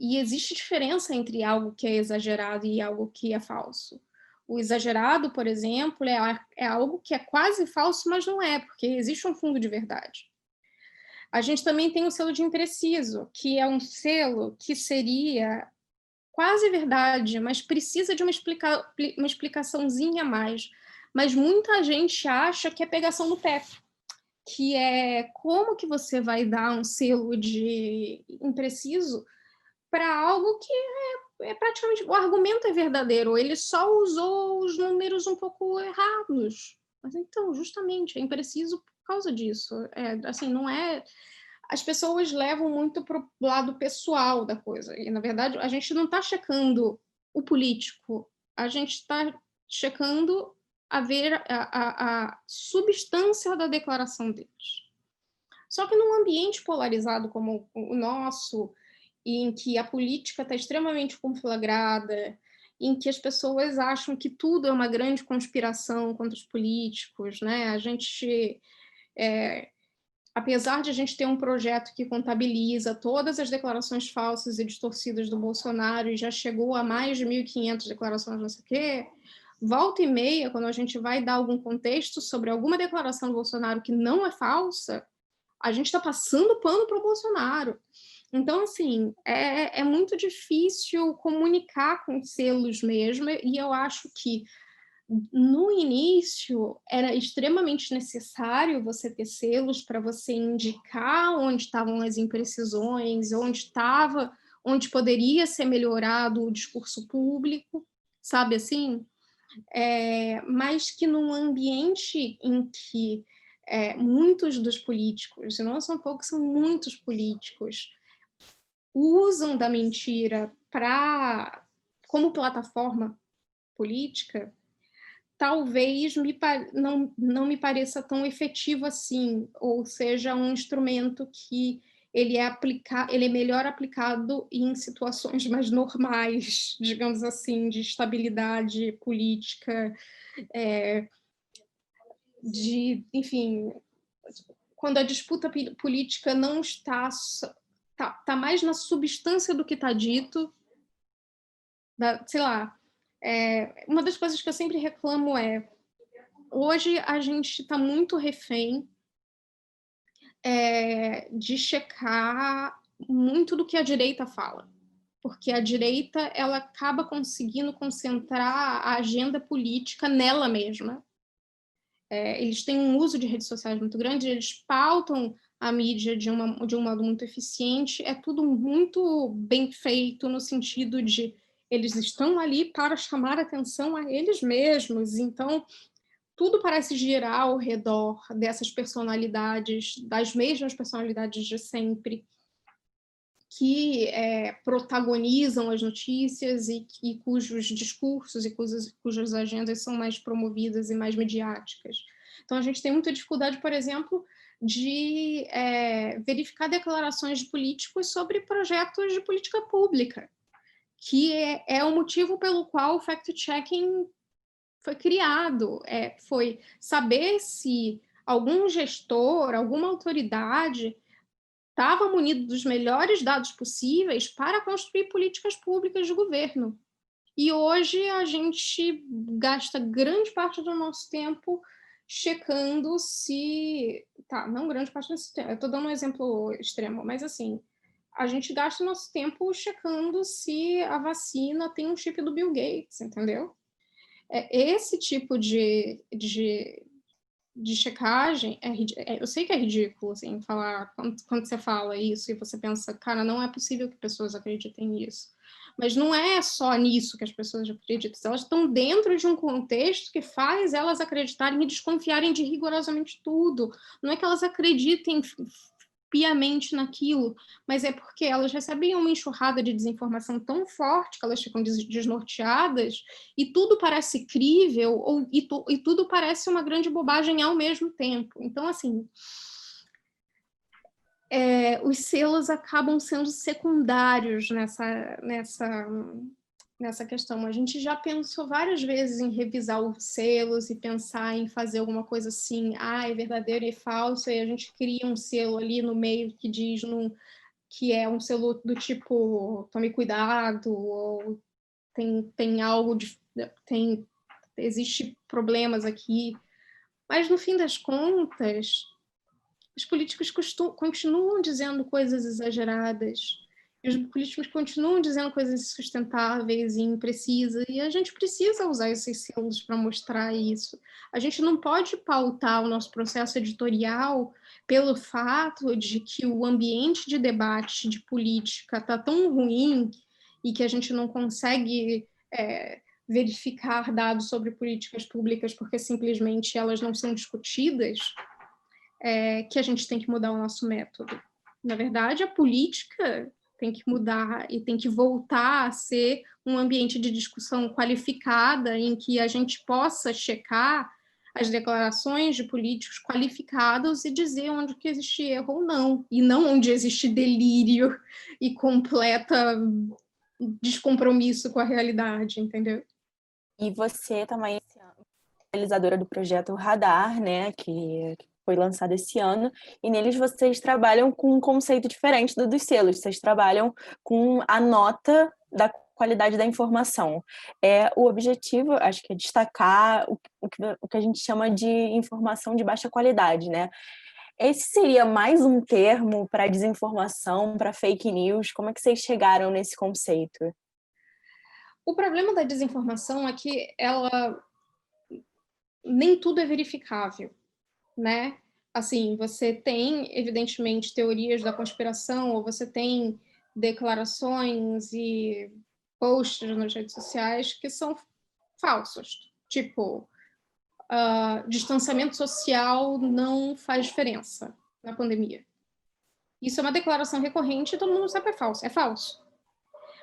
existe diferença entre algo que é exagerado e algo que é falso. O exagerado, por exemplo, é algo que é quase falso, mas não é, porque existe um fundo de verdade. A gente também tem o selo de impreciso, que é um selo que seria quase verdade, mas precisa de uma explicaçãozinha a mais. Mas muita gente acha que é pegação no pé, que é como que você vai dar um selo de impreciso para algo que praticamente... O argumento é verdadeiro, ele só usou os números um pouco errados. Mas então, justamente, é impreciso por causa disso. Assim, não é... As pessoas levam muito para o lado pessoal da coisa. E, na verdade, a gente não está checando o político, a gente está checando a substância da declaração deles. Só que num ambiente polarizado como o nosso, em que a política está extremamente conflagrada, em que as pessoas acham que tudo é uma grande conspiração contra os políticos, né? A gente apesar de a gente ter um projeto que contabiliza todas as declarações falsas e distorcidas do Bolsonaro, e já chegou a mais de 1.500 declarações, não sei o quê, volta e meia, quando a gente vai dar algum contexto sobre alguma declaração do Bolsonaro que não é falsa, a gente está passando pano para o Bolsonaro. Então, assim, é muito difícil comunicar com selos mesmo, e eu acho que no início era extremamente necessário você ter selos para você indicar onde estavam as imprecisões, onde poderia ser melhorado o discurso público, sabe assim? Mas que num ambiente em que muitos dos políticos, e não são poucos, são muitos políticos, usam da mentira como plataforma política, talvez não me pareça tão efetivo assim, ou seja, um instrumento que ele é melhor aplicado em situações mais normais, digamos assim, de estabilidade política, enfim, quando a disputa política não está mais na substância do que está dito, sei lá. Uma das coisas que eu sempre reclamo hoje a gente está muito refém de checar muito do que a direita fala, porque a direita ela acaba conseguindo concentrar a agenda política nela mesma. Eles têm um uso de redes sociais muito grande, eles pautam a mídia de um modo muito eficiente, é tudo muito bem feito no sentido de eles estão ali para chamar atenção a eles mesmos, então tudo parece girar ao redor dessas personalidades, das mesmas personalidades de sempre, que protagonizam as notícias e cujos discursos e cujas agendas são mais promovidas e mais midiáticas. Então, a gente tem muita dificuldade, por exemplo, de verificar declarações de políticos sobre projetos de política pública, que é o motivo pelo qual o fact-checking foi criado, foi saber se algum gestor, alguma autoridade estava munido dos melhores dados possíveis para construir políticas públicas de governo. E hoje a gente gasta grande parte do nosso tempo checando se... Tá, não grande parte do nosso tempo, eu estou dando um exemplo extremo, mas assim, a gente gasta nosso tempo checando se a vacina tem um chip do Bill Gates, entendeu? Esse tipo de checagem, eu sei que é ridículo, assim, falar, quando você fala isso e você pensa, cara, não é possível que pessoas acreditem nisso. Mas não é só nisso que as pessoas acreditam, elas estão dentro de um contexto que faz elas acreditarem e desconfiarem de rigorosamente tudo. Não é que elas acreditem piamente naquilo, mas é porque elas recebem uma enxurrada de desinformação tão forte que elas ficam desnorteadas e tudo parece crível e tudo parece uma grande bobagem ao mesmo tempo. Então, assim, os selos acabam sendo secundários nessa questão. A gente já pensou várias vezes em revisar os selos e pensar em fazer alguma coisa assim, é verdadeiro e falso, e a gente cria um selo ali no meio que diz que é um selo do tipo tome cuidado, ou tem algo existe problemas aqui. Mas no fim das contas, os políticos continuam dizendo coisas exageradas, e os políticos continuam dizendo coisas insustentáveis e imprecisas, e a gente precisa usar esses selos para mostrar isso. A gente não pode pautar o nosso processo editorial pelo fato de que o ambiente de debate de política está tão ruim e que a gente não consegue verificar dados sobre políticas públicas porque simplesmente elas não são discutidas, que a gente tem que mudar o nosso método. Na verdade, a política tem que mudar e tem que voltar a ser um ambiente de discussão qualificada em que a gente possa checar as declarações de políticos qualificados e dizer onde que existe erro ou não, e não onde existe delírio e completa descompromisso com a realidade, entendeu? E você também é realizadora do projeto Radar, né, que foi lançado esse ano, e neles vocês trabalham com um conceito diferente do dos selos, vocês trabalham com a nota da qualidade da informação. O objetivo, acho que é destacar o que a gente chama de informação de baixa qualidade, né? Esse seria mais um termo para desinformação, para fake news? Como é que vocês chegaram nesse conceito? O problema da desinformação é que nem tudo é verificável, né? Assim, você tem, evidentemente, teorias da conspiração, ou você tem declarações e posts nas redes sociais que são falsos. Tipo, distanciamento social não faz diferença na pandemia. Isso é uma declaração recorrente e todo mundo sabe que é falso. É falso.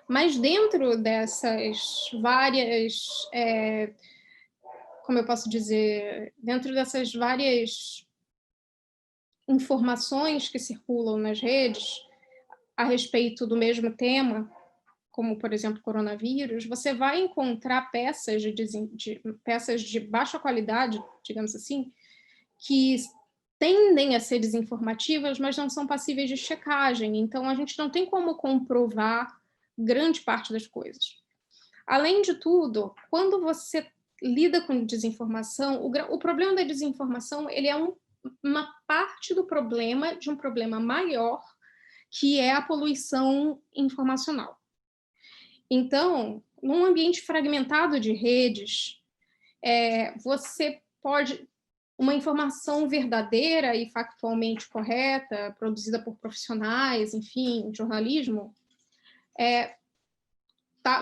Mas dentro dessas várias, como eu posso dizer, dentro dessas várias informações que circulam nas redes a respeito do mesmo tema, como, por exemplo, coronavírus, você vai encontrar peças peças de baixa qualidade, digamos assim, que tendem a ser desinformativas, mas não são passíveis de checagem. Então, a gente não tem como comprovar grande parte das coisas. Além de tudo, quando você lida com desinformação, o problema da desinformação ele é uma parte do problema, de um problema maior, que é a poluição informacional. Então, num ambiente fragmentado de redes, você pode... Uma informação verdadeira e factualmente correta, produzida por profissionais, enfim, jornalismo,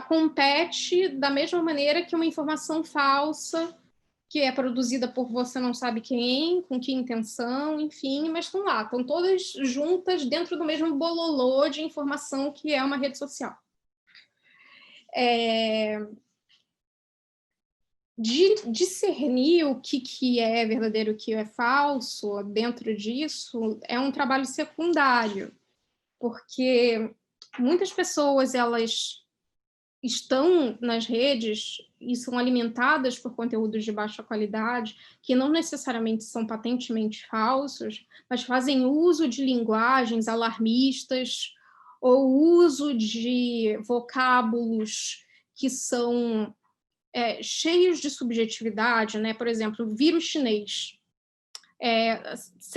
compete da mesma maneira que uma informação falsa, que é produzida por você não sabe quem, com que intenção, enfim, mas estão lá, estão todas juntas dentro do mesmo bololô de informação que é uma rede social. De discernir o que é verdadeiro e o que é falso dentro disso é um trabalho secundário, porque muitas pessoas elas estão nas redes e são alimentadas por conteúdos de baixa qualidade, que não necessariamente são patentemente falsos, mas fazem uso de linguagens alarmistas ou uso de vocábulos que são cheios de subjetividade, né? Por exemplo, vírus chinês.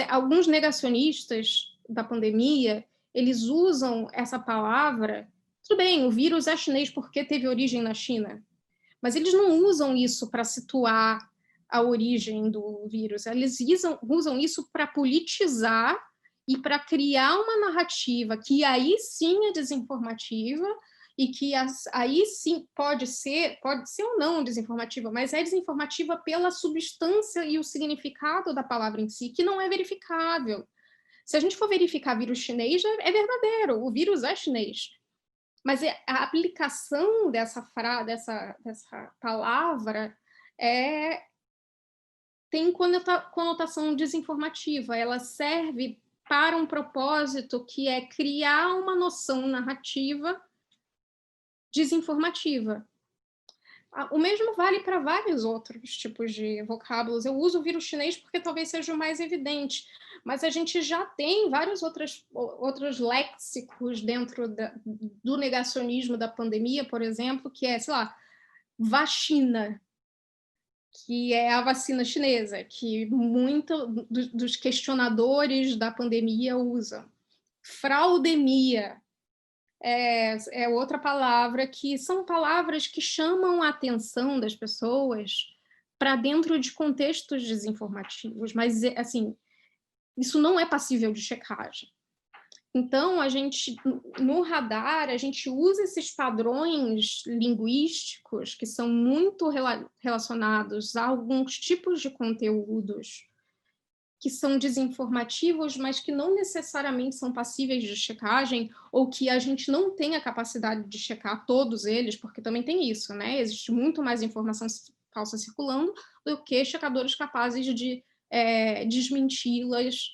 Alguns negacionistas da pandemia, eles usam essa palavra. Tudo bem, o vírus é chinês porque teve origem na China, mas eles não usam isso para situar a origem do vírus, eles usam isso para politizar e para criar uma narrativa que aí sim é desinformativa e que aí sim pode ser ou não desinformativa, mas é desinformativa pela substância e o significado da palavra em si, que não é verificável. Se a gente for verificar vírus chinês, é verdadeiro, o vírus é chinês. Mas a aplicação dessa palavra tem conotação desinformativa, ela serve para um propósito que é criar uma noção narrativa desinformativa. O mesmo vale para vários outros tipos de vocábulos. Eu uso o vírus chinês porque talvez seja o mais evidente, mas a gente já tem vários outros léxicos dentro do negacionismo da pandemia, por exemplo, que é, sei lá, vacina, que é a vacina chinesa, que muitos dos questionadores da pandemia usam. Fraudemia, é outra palavra, que são palavras que chamam a atenção das pessoas para dentro de contextos desinformativos, mas, assim, isso não é passível de checagem. Então, no radar, a gente usa esses padrões linguísticos que são muito relacionados a alguns tipos de conteúdos que são desinformativos, mas que não necessariamente são passíveis de checagem, ou que a gente não tem a capacidade de checar todos eles, porque também tem isso, né? Existe muito mais informação falsa circulando do que checadores capazes de desmenti-las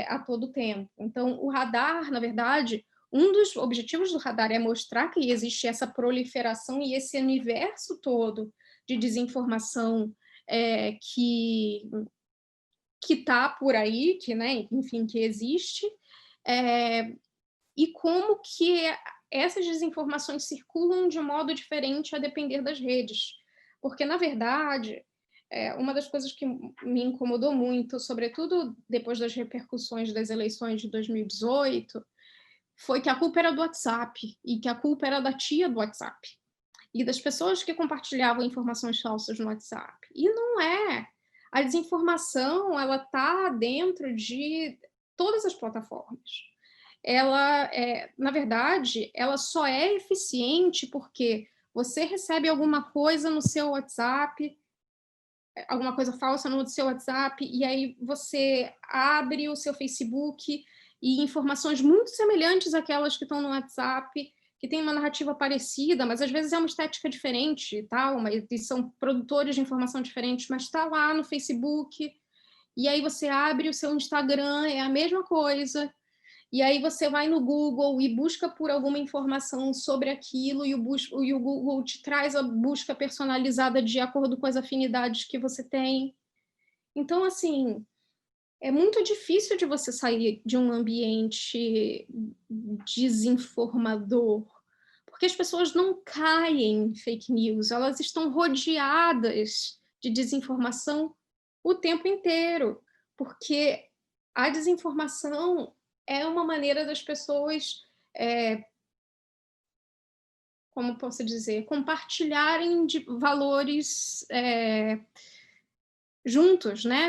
a todo tempo. Então, o radar, na verdade, um dos objetivos do radar é mostrar que existe essa proliferação e esse universo todo de desinformação que que está por aí, que, né, enfim, que existe, e como que essas desinformações circulam de modo diferente a depender das redes. Porque, na verdade, uma das coisas que me incomodou muito, sobretudo depois das repercussões das eleições de 2018, foi que a culpa era do WhatsApp, e que a culpa era da tia do WhatsApp, e das pessoas que compartilhavam informações falsas no WhatsApp. E não é. A desinformação, ela está dentro de todas as plataformas. Ela, na verdade, ela só é eficiente porque você recebe alguma coisa no seu WhatsApp, alguma coisa falsa no seu WhatsApp, e aí você abre o seu Facebook e informações muito semelhantes àquelas que estão no WhatsApp, que tem uma narrativa parecida, mas às vezes é uma estética diferente e tal, e são produtores de informação diferentes, mas está lá no Facebook, e aí você abre o seu Instagram, é a mesma coisa, e aí você vai no Google e busca por alguma informação sobre aquilo, e o Google te traz a busca personalizada de acordo com as afinidades que você tem. Então, assim, é muito difícil de você sair de um ambiente desinformador, porque as pessoas não caem em fake news, elas estão rodeadas de desinformação o tempo inteiro, porque a desinformação é uma maneira das pessoas, como posso dizer, compartilharem de valores juntos, né?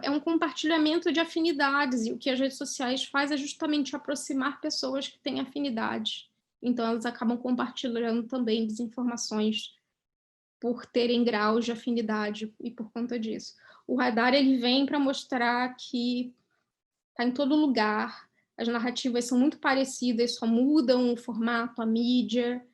É um compartilhamento de afinidades, e o que as redes sociais faz é justamente aproximar pessoas que têm afinidades. Então, elas acabam compartilhando também desinformações por terem graus de afinidade e por conta disso. O radar, ele vem para mostrar que está em todo lugar, as narrativas são muito parecidas, só mudam o formato, a mídia,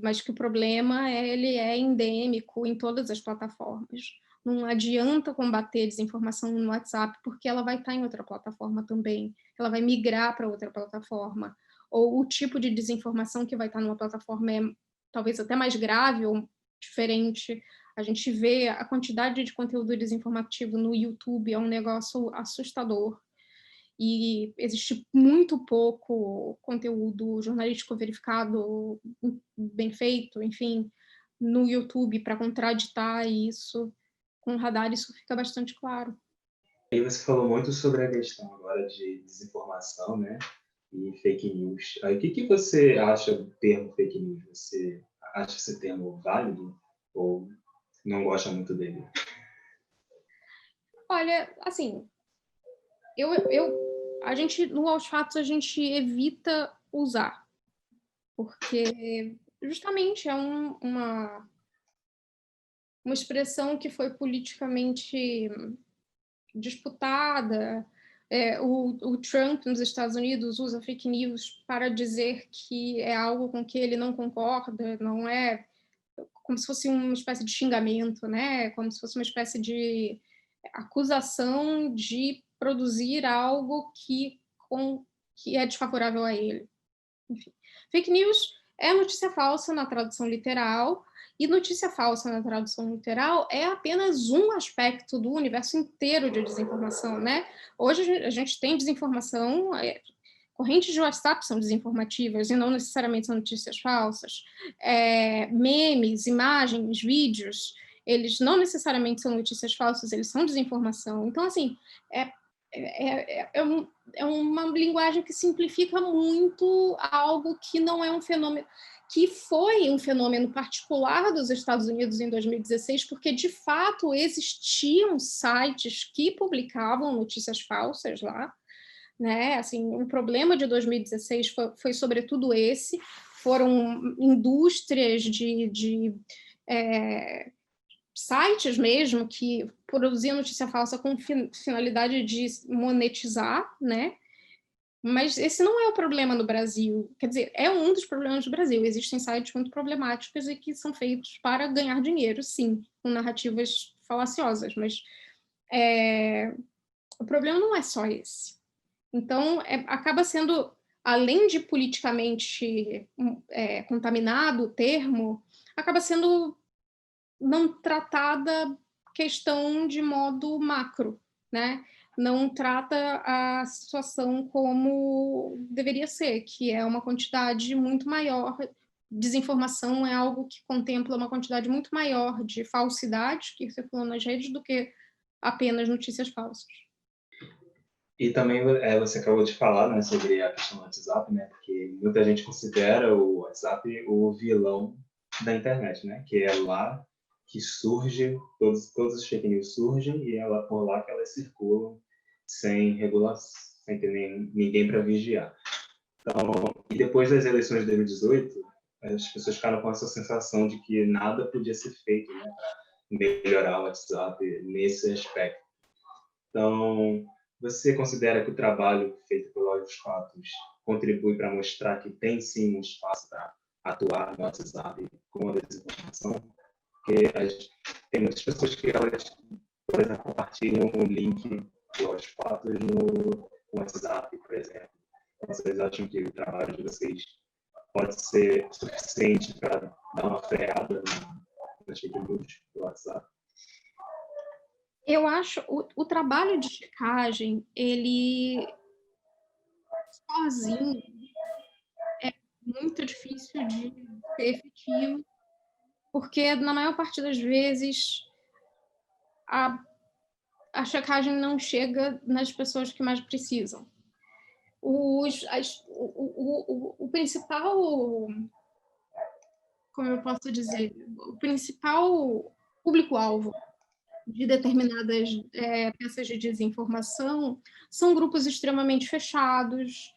mas que o problema ele é endêmico em todas as plataformas. Não adianta combater desinformação no WhatsApp, porque ela vai estar em outra plataforma também, ela vai migrar para outra plataforma, ou o tipo de desinformação que vai estar numa plataforma é talvez até mais grave ou diferente. A gente vê a quantidade de conteúdo desinformativo no YouTube, é um negócio assustador, e existe muito pouco conteúdo jornalístico verificado, bem feito, enfim, no YouTube para contraditar isso. Com o radar isso fica bastante claro. E você falou muito sobre a questão agora de desinformação, né? E fake news. Aí, o que você acha do termo fake news? Você acha esse termo válido ou não gosta muito dele? Olha, assim, a gente, no Aos Fatos, a gente evita usar, porque justamente é uma expressão que foi politicamente disputada. O Trump, nos Estados Unidos, usa fake news para dizer que é algo com que ele não concorda, não é como se fosse uma espécie de xingamento, né? Como se fosse uma espécie de acusação de produzir algo que é desfavorável a ele. Enfim. Fake news é notícia falsa na tradução literal, e notícia falsa na tradução literal é apenas um aspecto do universo inteiro de desinformação, né? Hoje a gente tem desinformação, correntes de WhatsApp são desinformativas e não necessariamente são notícias falsas. Memes, imagens, vídeos, eles não necessariamente são notícias falsas, eles são desinformação. Então, assim, é uma linguagem que simplifica muito algo que não é um fenômeno, que foi um fenômeno particular dos Estados Unidos em 2016, porque, de fato, existiam sites que publicavam notícias falsas lá, né? Assim, o problema de 2016 foi sobretudo esse, foram indústrias de sites mesmo que produziam notícia falsa com finalidade de monetizar, né? Mas esse não é o problema no Brasil. Quer dizer, é um dos problemas do Brasil. Existem sites muito problemáticos e que são feitos para ganhar dinheiro, sim, com narrativas falaciosas, mas o problema não é só esse. Então, acaba sendo, além de politicamente contaminado o termo, acaba sendo não tratada questão de modo macro, né? Não trata a situação como deveria ser, que é uma quantidade muito maior. Desinformação é algo que contempla uma quantidade muito maior de falsidades que circulam nas redes do que apenas notícias falsas. E também você acabou de falar, né, sobre a questão do WhatsApp, né, porque muita gente considera o WhatsApp o vilão da internet, né, que é lá que surge, todas as fake news surgem e é por lá que elas circulam sem regulação, sem ter ninguém para vigiar. Então, e depois das eleições de 2018, as pessoas ficaram com essa sensação de que nada podia ser feito, né, para melhorar o WhatsApp nesse aspecto. Então, você considera que o trabalho feito pelo Olhos Fatos contribui para mostrar que tem sim um espaço para atuar no WhatsApp com a desinformação? Porque tem muitas pessoas que elas, por exemplo, compartilham o link do Olhos Fatos no WhatsApp, por exemplo. Vocês acham que o trabalho de vocês pode ser suficiente para dar uma freada nas fake news do WhatsApp? Eu acho o trabalho de checagem, ele sozinho é muito difícil de ser efetivo, porque na maior parte das vezes a checagem não chega nas pessoas que mais precisam. O principal, como eu posso dizer, o principal público-alvo de determinadas peças de desinformação são grupos extremamente fechados.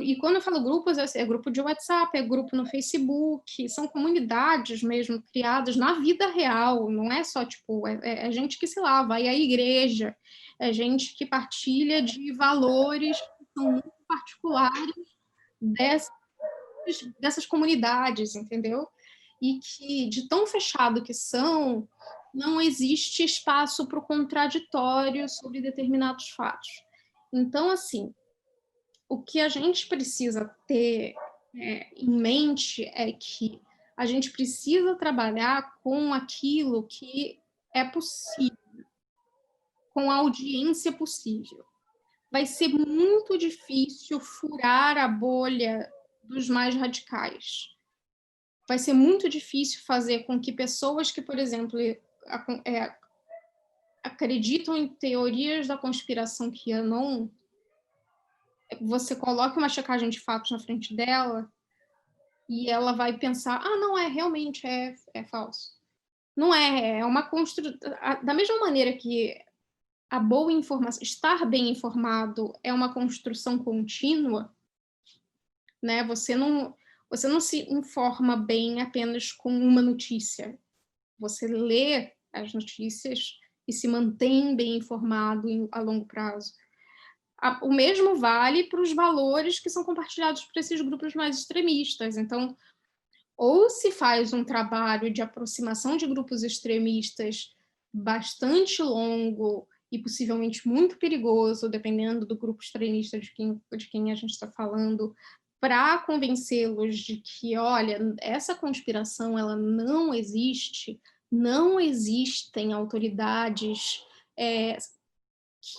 E quando eu falo grupos, é grupo de WhatsApp, é grupo no Facebook, são comunidades mesmo criadas na vida real, não é só, tipo, é gente que, sei lá, vai à igreja, é gente que partilha de valores que são muito particulares dessas comunidades, entendeu? E que, de tão fechado que são, não existe espaço para o contraditório sobre determinados fatos. Então, assim, o que a gente precisa ter em mente é que a gente precisa trabalhar com aquilo que é possível, com a audiência possível. Vai ser muito difícil furar a bolha dos mais radicais. Vai ser muito difícil fazer com que pessoas que, por exemplo, acreditam em teorias da conspiração QAnon, você coloque uma checagem de fatos na frente dela e ela vai pensar, não, realmente é falso. Não é uma construção. Da mesma maneira que a boa informação, estar bem informado é uma construção contínua, né? Você não se informa bem apenas com uma notícia. Você lê as notícias e se mantém bem informado a longo prazo. O mesmo vale para os valores que são compartilhados por esses grupos mais extremistas. Então, ou se faz um trabalho de aproximação de grupos extremistas bastante longo e possivelmente muito perigoso, dependendo do grupo extremista de quem a gente está falando, para convencê-los de que, olha, essa conspiração ela não existe, não existem autoridades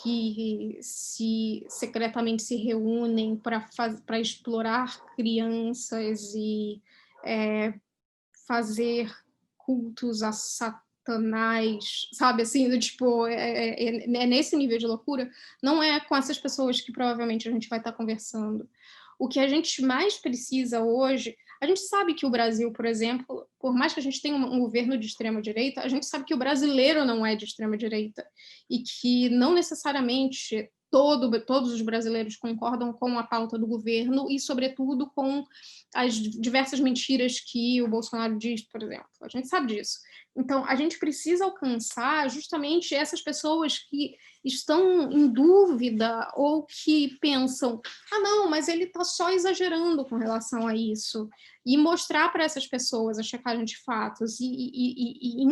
que secretamente se reúnem para explorar crianças e fazer cultos a satanás, sabe, assim, tipo, nesse nível de loucura. Não é com essas pessoas que provavelmente a gente vai estar conversando. O que a gente mais precisa hoje, a gente sabe que o Brasil, por exemplo, por mais que a gente tenha um governo de extrema-direita, a gente sabe que o brasileiro não é de extrema-direita e que não necessariamente todos os brasileiros concordam com a pauta do governo e, sobretudo, com as diversas mentiras que o Bolsonaro diz, por exemplo. A gente sabe disso. Então, a gente precisa alcançar justamente essas pessoas que estão em dúvida ou que pensam, não, mas ele está só exagerando com relação a isso, e mostrar para essas pessoas a checagem de fatos e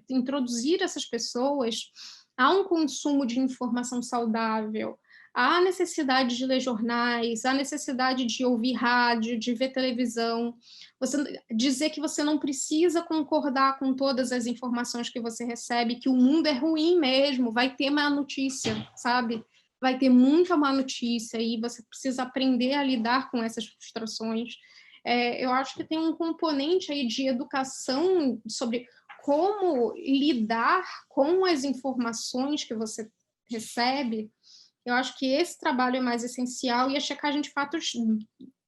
introduzir essas pessoas a um consumo de informação saudável, há necessidade de ler jornais, há necessidade de ouvir rádio, de ver televisão, você dizer que você não precisa concordar com todas as informações que você recebe, que o mundo é ruim mesmo, vai ter má notícia, sabe? Vai ter muita má notícia e você precisa aprender a lidar com essas frustrações. Eu acho que tem um componente aí de educação sobre como lidar com as informações que você recebe. Eu acho que esse trabalho é mais essencial e a checagem de fatos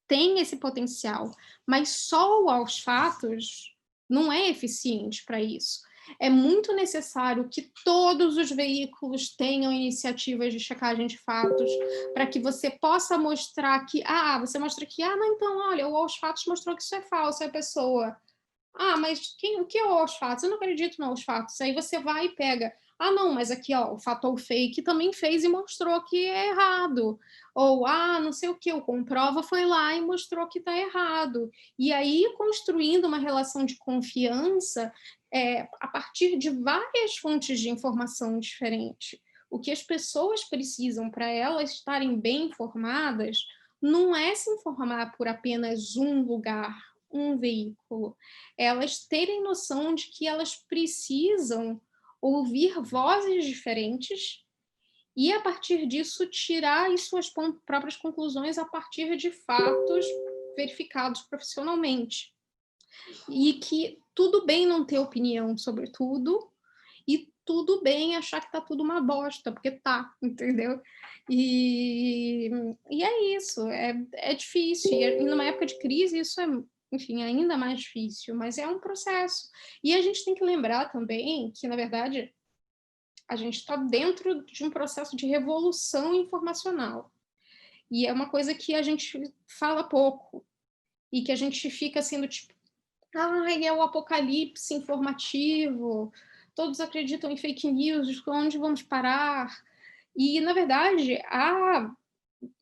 tem esse potencial, mas só aos fatos não é eficiente para isso. É muito necessário que todos os veículos tenham iniciativas de checagem de fatos para que você possa mostrar que, você mostra que, não, então, olha, o Aos Fatos mostrou que isso é falso, é a pessoa. Mas o que é o Aos Fatos? Eu não acredito no Aos Fatos. Aí você vai e pega, não, mas aqui, ó, o fato ou fake também fez e mostrou que é errado. Ou, não sei o que, o Comprova foi lá e mostrou que está errado. E aí, construindo uma relação de confiança a partir de várias fontes de informação diferentes. O que as pessoas precisam para elas estarem bem informadas não é se informar por apenas um lugar, um veículo. Elas terem noção de que elas precisam ouvir vozes diferentes e, a partir disso, tirar as suas próprias conclusões a partir de fatos verificados profissionalmente. E que tudo bem não ter opinião sobre tudo e tudo bem achar que tá tudo uma bosta, porque tá, entendeu? E é isso, é difícil. E numa época de crise, isso é, enfim, ainda mais difícil, mas é um processo. E a gente tem que lembrar também que, na verdade, a gente está dentro de um processo de revolução informacional. E é uma coisa que a gente fala pouco e que a gente fica sendo tipo, é o apocalipse informativo, todos acreditam em fake news, onde vamos parar? E, na verdade, a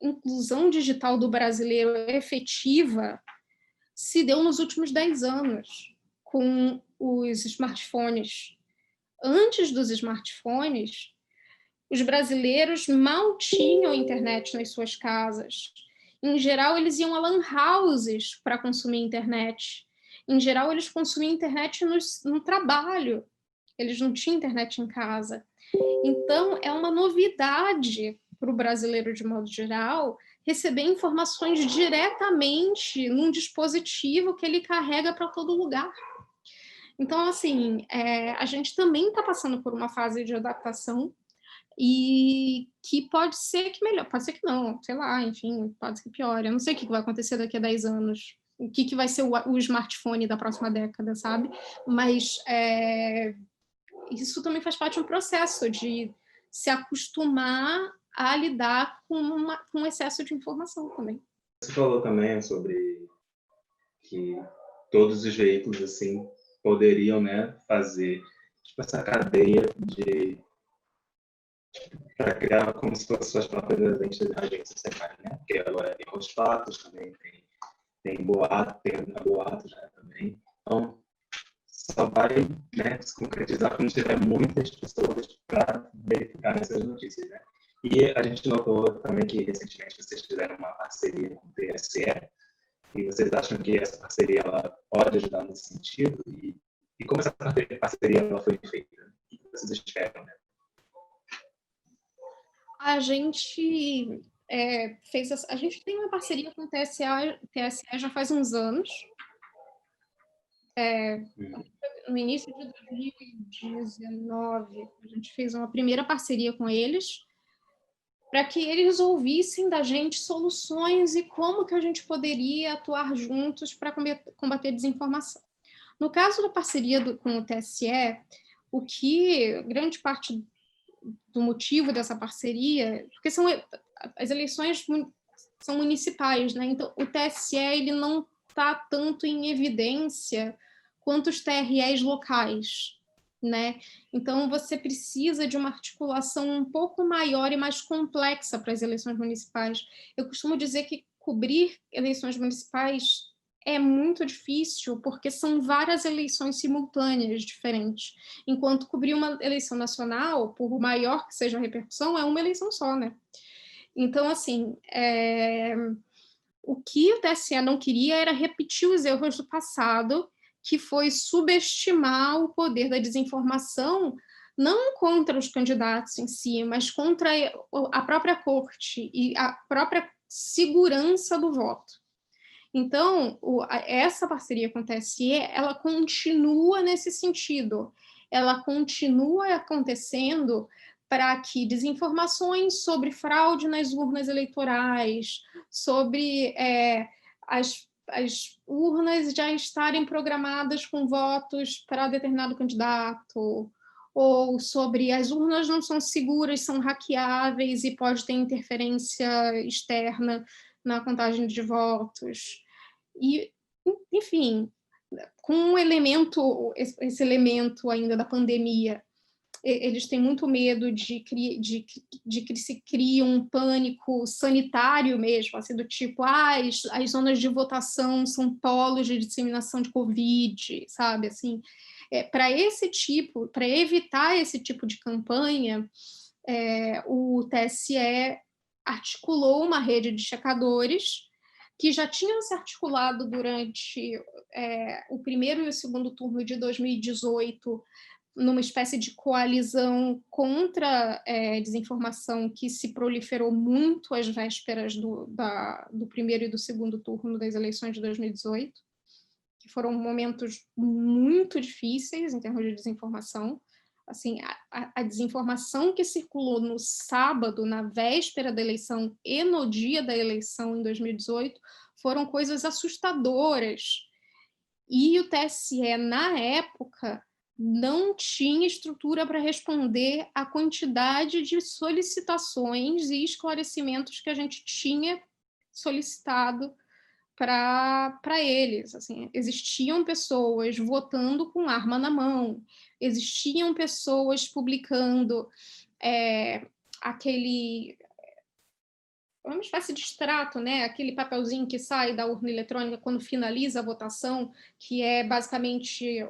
inclusão digital do brasileiro efetiva se deu nos últimos 10 anos, com os smartphones. Antes dos smartphones, os brasileiros mal tinham internet nas suas casas. Em geral, eles iam a lan houses para consumir internet. Em geral, eles consumiam internet no trabalho. Eles não tinham internet em casa. Então, é uma novidade para o brasileiro, de modo geral, receber informações diretamente num dispositivo que ele carrega para todo lugar. Então, assim, a gente também está passando por uma fase de adaptação e que pode ser que melhor, pode ser que não, sei lá, enfim, pode ser que piore. Eu não sei o que vai acontecer daqui a 10 anos, o que vai ser o smartphone da próxima década, sabe? Mas isso também faz parte de um processo de se acostumar a lidar com um excesso de informação também. Você falou também sobre que todos os veículos assim poderiam, né, fazer tipo, essa cadeia de para criar como se fossem suas próprias agências secretas, né? Porque agora tem os fatos, também tem boatos, né, também. Então, só vai, né, se concretizar quando tiver muitas pessoas para verificar essas notícias, né? E a gente notou também que recentemente vocês fizeram uma parceria com o TSE, e vocês acham que essa parceria ela pode ajudar nesse sentido? E como essa parceria ela foi feita? O que vocês esperam, né? A gente a gente tem uma parceria com o TSE já faz uns anos. No início de 2019, a gente fez uma primeira parceria com eles para que eles ouvissem da gente soluções e como que a gente poderia atuar juntos para combater a desinformação. No caso da parceria com o TSE, o que grande parte do motivo dessa parceria, porque as eleições são municipais, né? Então o TSE ele não está tanto em evidência quanto os TREs locais, né? Então você precisa de uma articulação um pouco maior e mais complexa para as eleições municipais. Eu costumo dizer que cobrir eleições municipais é muito difícil, porque são várias eleições simultâneas diferentes, enquanto cobrir uma eleição nacional, por maior que seja a repercussão, é uma eleição só, né? Então, assim, o que o TSE não queria era repetir os erros do passado, que foi subestimar o poder da desinformação, não contra os candidatos em si, mas contra a própria corte e a própria segurança do voto. Então, essa parceria com o TSE, ela continua nesse sentido, ela continua acontecendo para que desinformações sobre fraude nas urnas eleitorais, sobre as urnas já estarem programadas com votos para determinado candidato, ou sobre as urnas não são seguras, são hackeáveis e pode ter interferência externa na contagem de votos. E, enfim, com esse elemento ainda da pandemia, eles têm muito medo de que se crie um pânico sanitário mesmo, assim, do tipo, as zonas de votação são polos de disseminação de Covid, sabe, assim, para evitar esse tipo de campanha, o TSE articulou uma rede de checadores que já tinham se articulado durante o primeiro e o segundo turno de 2018, numa espécie de coalizão contra desinformação que se proliferou muito às vésperas do primeiro e do segundo turno das eleições de 2018, que foram momentos muito difíceis em termos de desinformação. Assim, a desinformação que circulou no sábado, na véspera da eleição e no dia da eleição em 2018, foram coisas assustadoras. E o TSE, na época, não tinha estrutura para responder à quantidade de solicitações e esclarecimentos que a gente tinha solicitado para eles. Assim, existiam pessoas votando com arma na mão, existiam pessoas publicando uma espécie de extrato, né? Aquele papelzinho que sai da urna eletrônica quando finaliza a votação, que é basicamente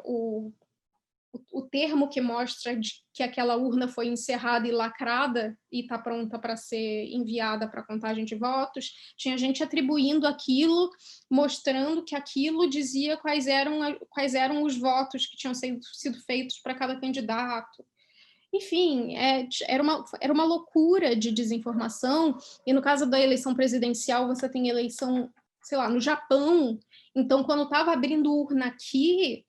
o termo que mostra que aquela urna foi encerrada e lacrada e está pronta para ser enviada para a contagem de votos. Tinha gente atribuindo aquilo, mostrando que aquilo dizia quais eram os votos que tinham sido feitos para cada candidato. Enfim, era uma loucura de desinformação, e no caso da eleição presidencial, você tem eleição, sei lá, no Japão, então quando estava abrindo urna aqui,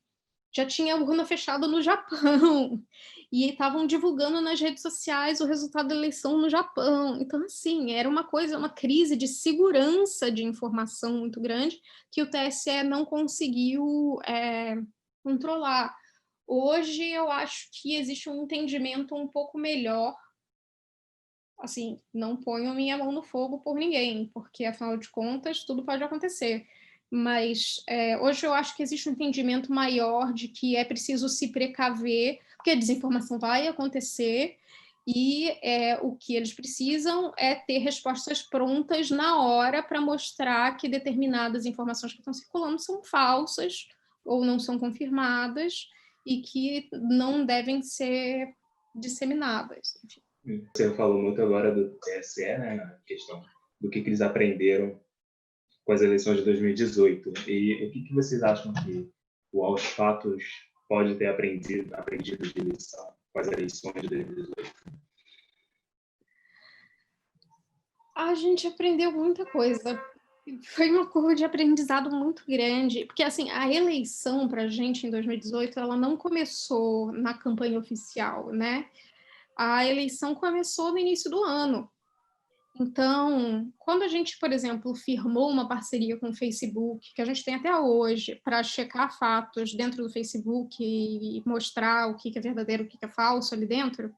já tinha urna fechada no Japão, e estavam divulgando nas redes sociais o resultado da eleição no Japão. Então, assim, era uma crise de segurança de informação muito grande que o TSE não conseguiu controlar. Hoje, eu acho que existe um entendimento um pouco melhor. Assim, não ponho minha mão no fogo por ninguém, porque, afinal de contas, tudo pode acontecer. Mas hoje eu acho que existe um entendimento maior de que é preciso se precaver, porque a desinformação vai acontecer, e o que eles precisam é ter respostas prontas na hora para mostrar que determinadas informações que estão circulando são falsas ou não são confirmadas e que não devem ser disseminadas. Enfim. Você falou muito agora do TSE, né, na questão do que eles aprenderam com as eleições de 2018. E o que vocês acham que o Aos Fatos pode ter aprendido de lição com as eleições de 2018? A gente aprendeu muita coisa. Foi uma curva de aprendizado muito grande, porque assim, a eleição para a gente em 2018, ela não começou na campanha oficial, né? A eleição começou no início do ano. Então, quando a gente, por exemplo, firmou uma parceria com o Facebook, que a gente tem até hoje, para checar fatos dentro do Facebook e mostrar o que é verdadeiro, o que é falso ali dentro,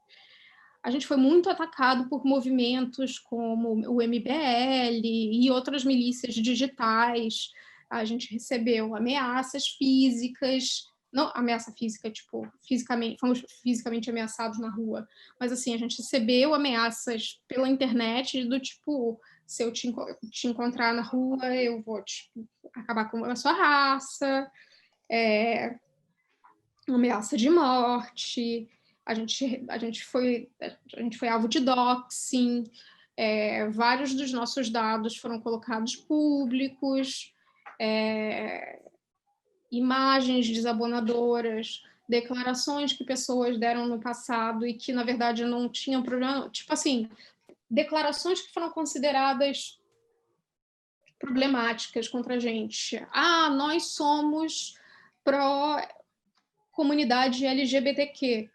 a gente foi muito atacado por movimentos como o MBL e outras milícias digitais. A gente recebeu ameaças físicas, não ameaça física, tipo, fisicamente, fomos fisicamente ameaçados na rua, mas assim, a gente recebeu ameaças pela internet do tipo, se eu te encontrar na rua, eu vou acabar com a sua raça, ameaça de morte. A gente foi alvo de doxing, Vários dos nossos dados foram colocados públicos, imagens desabonadoras, declarações que pessoas deram no passado e que, na verdade, não tinham problema. Tipo assim, declarações que foram consideradas problemáticas contra a gente. Nós somos pró-comunidade LGBTQ.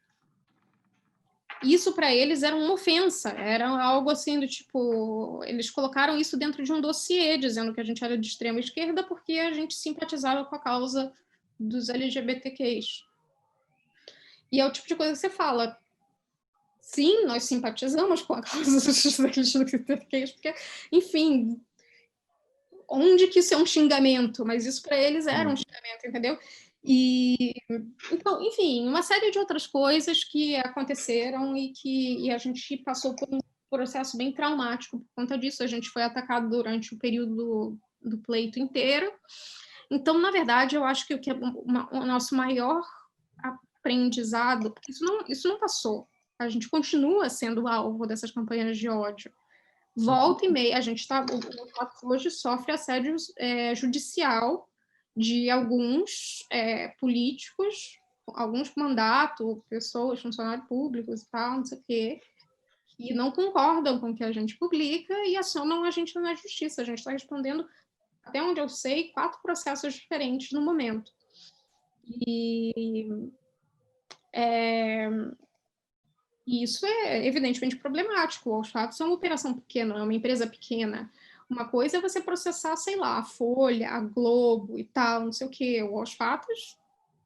Isso para eles era uma ofensa, era algo assim do tipo, eles colocaram isso dentro de um dossiê, dizendo que a gente era de extrema esquerda porque a gente simpatizava com a causa dos LGBTQs. E é o tipo de coisa que você fala, sim, nós simpatizamos com a causa dos LGBTQs, porque, enfim, onde que isso é um xingamento? Mas isso para eles era um xingamento, entendeu? Então, enfim, uma série de outras coisas que aconteceram e a gente passou por um processo bem traumático por conta disso. A gente foi atacado durante o período do pleito inteiro. Então, na verdade, eu acho que o que é o nosso maior aprendizado, porque isso não passou. A gente continua sendo alvo dessas campanhas de ódio. Volta e meia, a gente hoje sofre assédio judicial de alguns políticos, alguns mandatos, pessoas, funcionários públicos e tal, não sei o quê, que não concordam com o que a gente publica e acionam a gente na justiça. A gente está respondendo, até onde eu sei, 4 processos diferentes no momento. E isso é evidentemente problemático. Os fatos são uma operação pequena, é uma empresa pequena. Uma coisa é você processar, sei lá, a Folha, a Globo e tal, não sei o quê. Os fatos,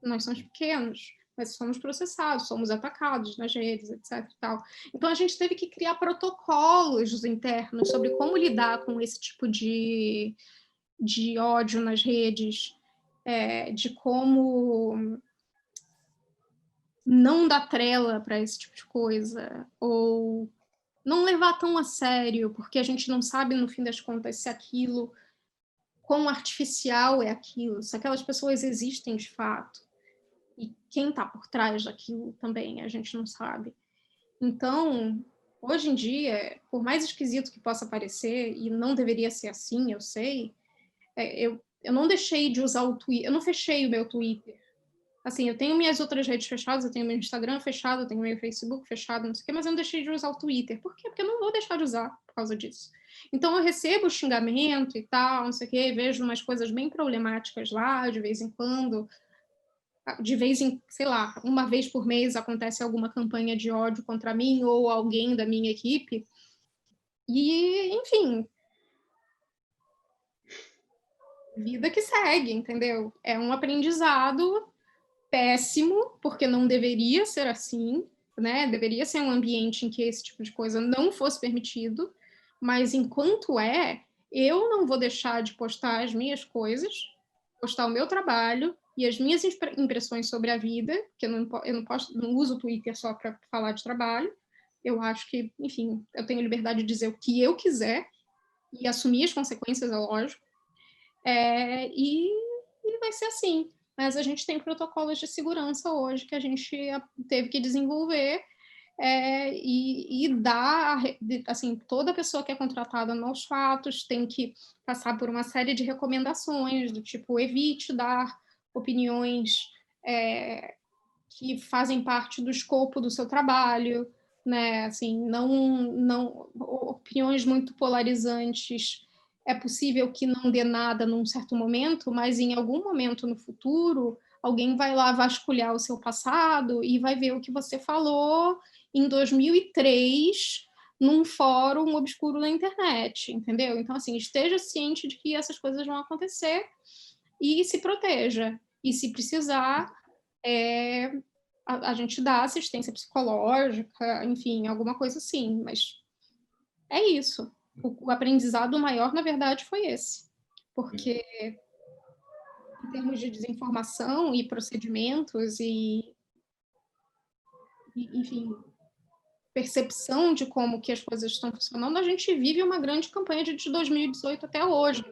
nós somos pequenos, mas somos processados, somos atacados nas redes, etc. E tal. Então, a gente teve que criar protocolos internos sobre como lidar com esse tipo de ódio nas redes, de como não dar trela para esse tipo de coisa, ou não levar tão a sério, porque a gente não sabe, no fim das contas, se aquilo, quão artificial é aquilo, se aquelas pessoas existem de fato, e quem está por trás daquilo também, a gente não sabe. Então, hoje em dia, por mais esquisito que possa parecer, e não deveria ser assim, eu sei, eu não deixei de usar o Twitter, eu não fechei o meu Twitter. Assim, eu tenho minhas outras redes fechadas, eu tenho meu Instagram fechado, eu tenho meu Facebook fechado, não sei o quê, mas eu não deixei de usar o Twitter. Por quê? Porque eu não vou deixar de usar por causa disso. Então, eu recebo xingamento e tal, não sei o quê, vejo umas coisas bem problemáticas lá, de vez em quando. Sei lá, uma vez por mês acontece alguma campanha de ódio contra mim ou alguém da minha equipe. E, enfim, vida que segue, entendeu? É um aprendizado péssimo, porque não deveria ser assim, né? Deveria ser um ambiente em que esse tipo de coisa não fosse permitido, mas enquanto eu não vou deixar de postar as minhas coisas, postar o meu trabalho e as minhas impressões sobre a vida, que eu não uso o Twitter só para falar de trabalho. Eu acho que, enfim, eu tenho liberdade de dizer o que eu quiser e assumir as consequências, é lógico. E vai ser assim. Mas a gente tem protocolos de segurança hoje que a gente teve que desenvolver e dar, assim, toda pessoa que é contratada nos fatos tem que passar por uma série de recomendações, do tipo, evite dar opiniões que fazem parte do escopo do seu trabalho, né? Assim, não opiniões muito polarizantes. É possível que não dê nada num certo momento, mas em algum momento no futuro, alguém vai lá vasculhar o seu passado e vai ver o que você falou em 2003 num fórum obscuro na internet, entendeu? Então, assim, esteja ciente de que essas coisas vão acontecer e se proteja. E se precisar, a gente dá assistência psicológica, enfim, alguma coisa assim, mas é isso. O aprendizado maior, na verdade, foi esse. Porque, em termos de desinformação e procedimentos enfim, percepção de como que as coisas estão funcionando, a gente vive uma grande campanha de 2018 até hoje,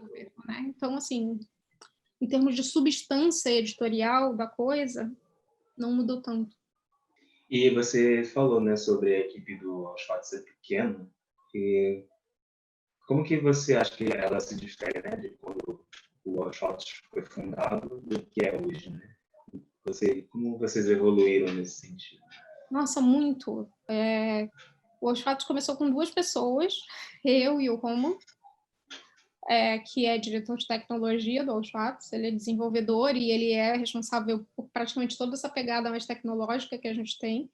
né? Então, assim, em termos de substância editorial da coisa, não mudou tanto. E você falou, né, sobre a equipe do Aos Fatos é Pequeno. E como que você acha que ela se difere, né, de quando o Wallshot foi fundado do que é hoje, né? Como vocês evoluíram nesse sentido? Nossa, muito. O Aos Fatos começou com 2 pessoas, eu e o Romo, que é diretor de tecnologia do Aos Fatos. Ele é desenvolvedor e ele é responsável por praticamente toda essa pegada mais tecnológica que a gente tem.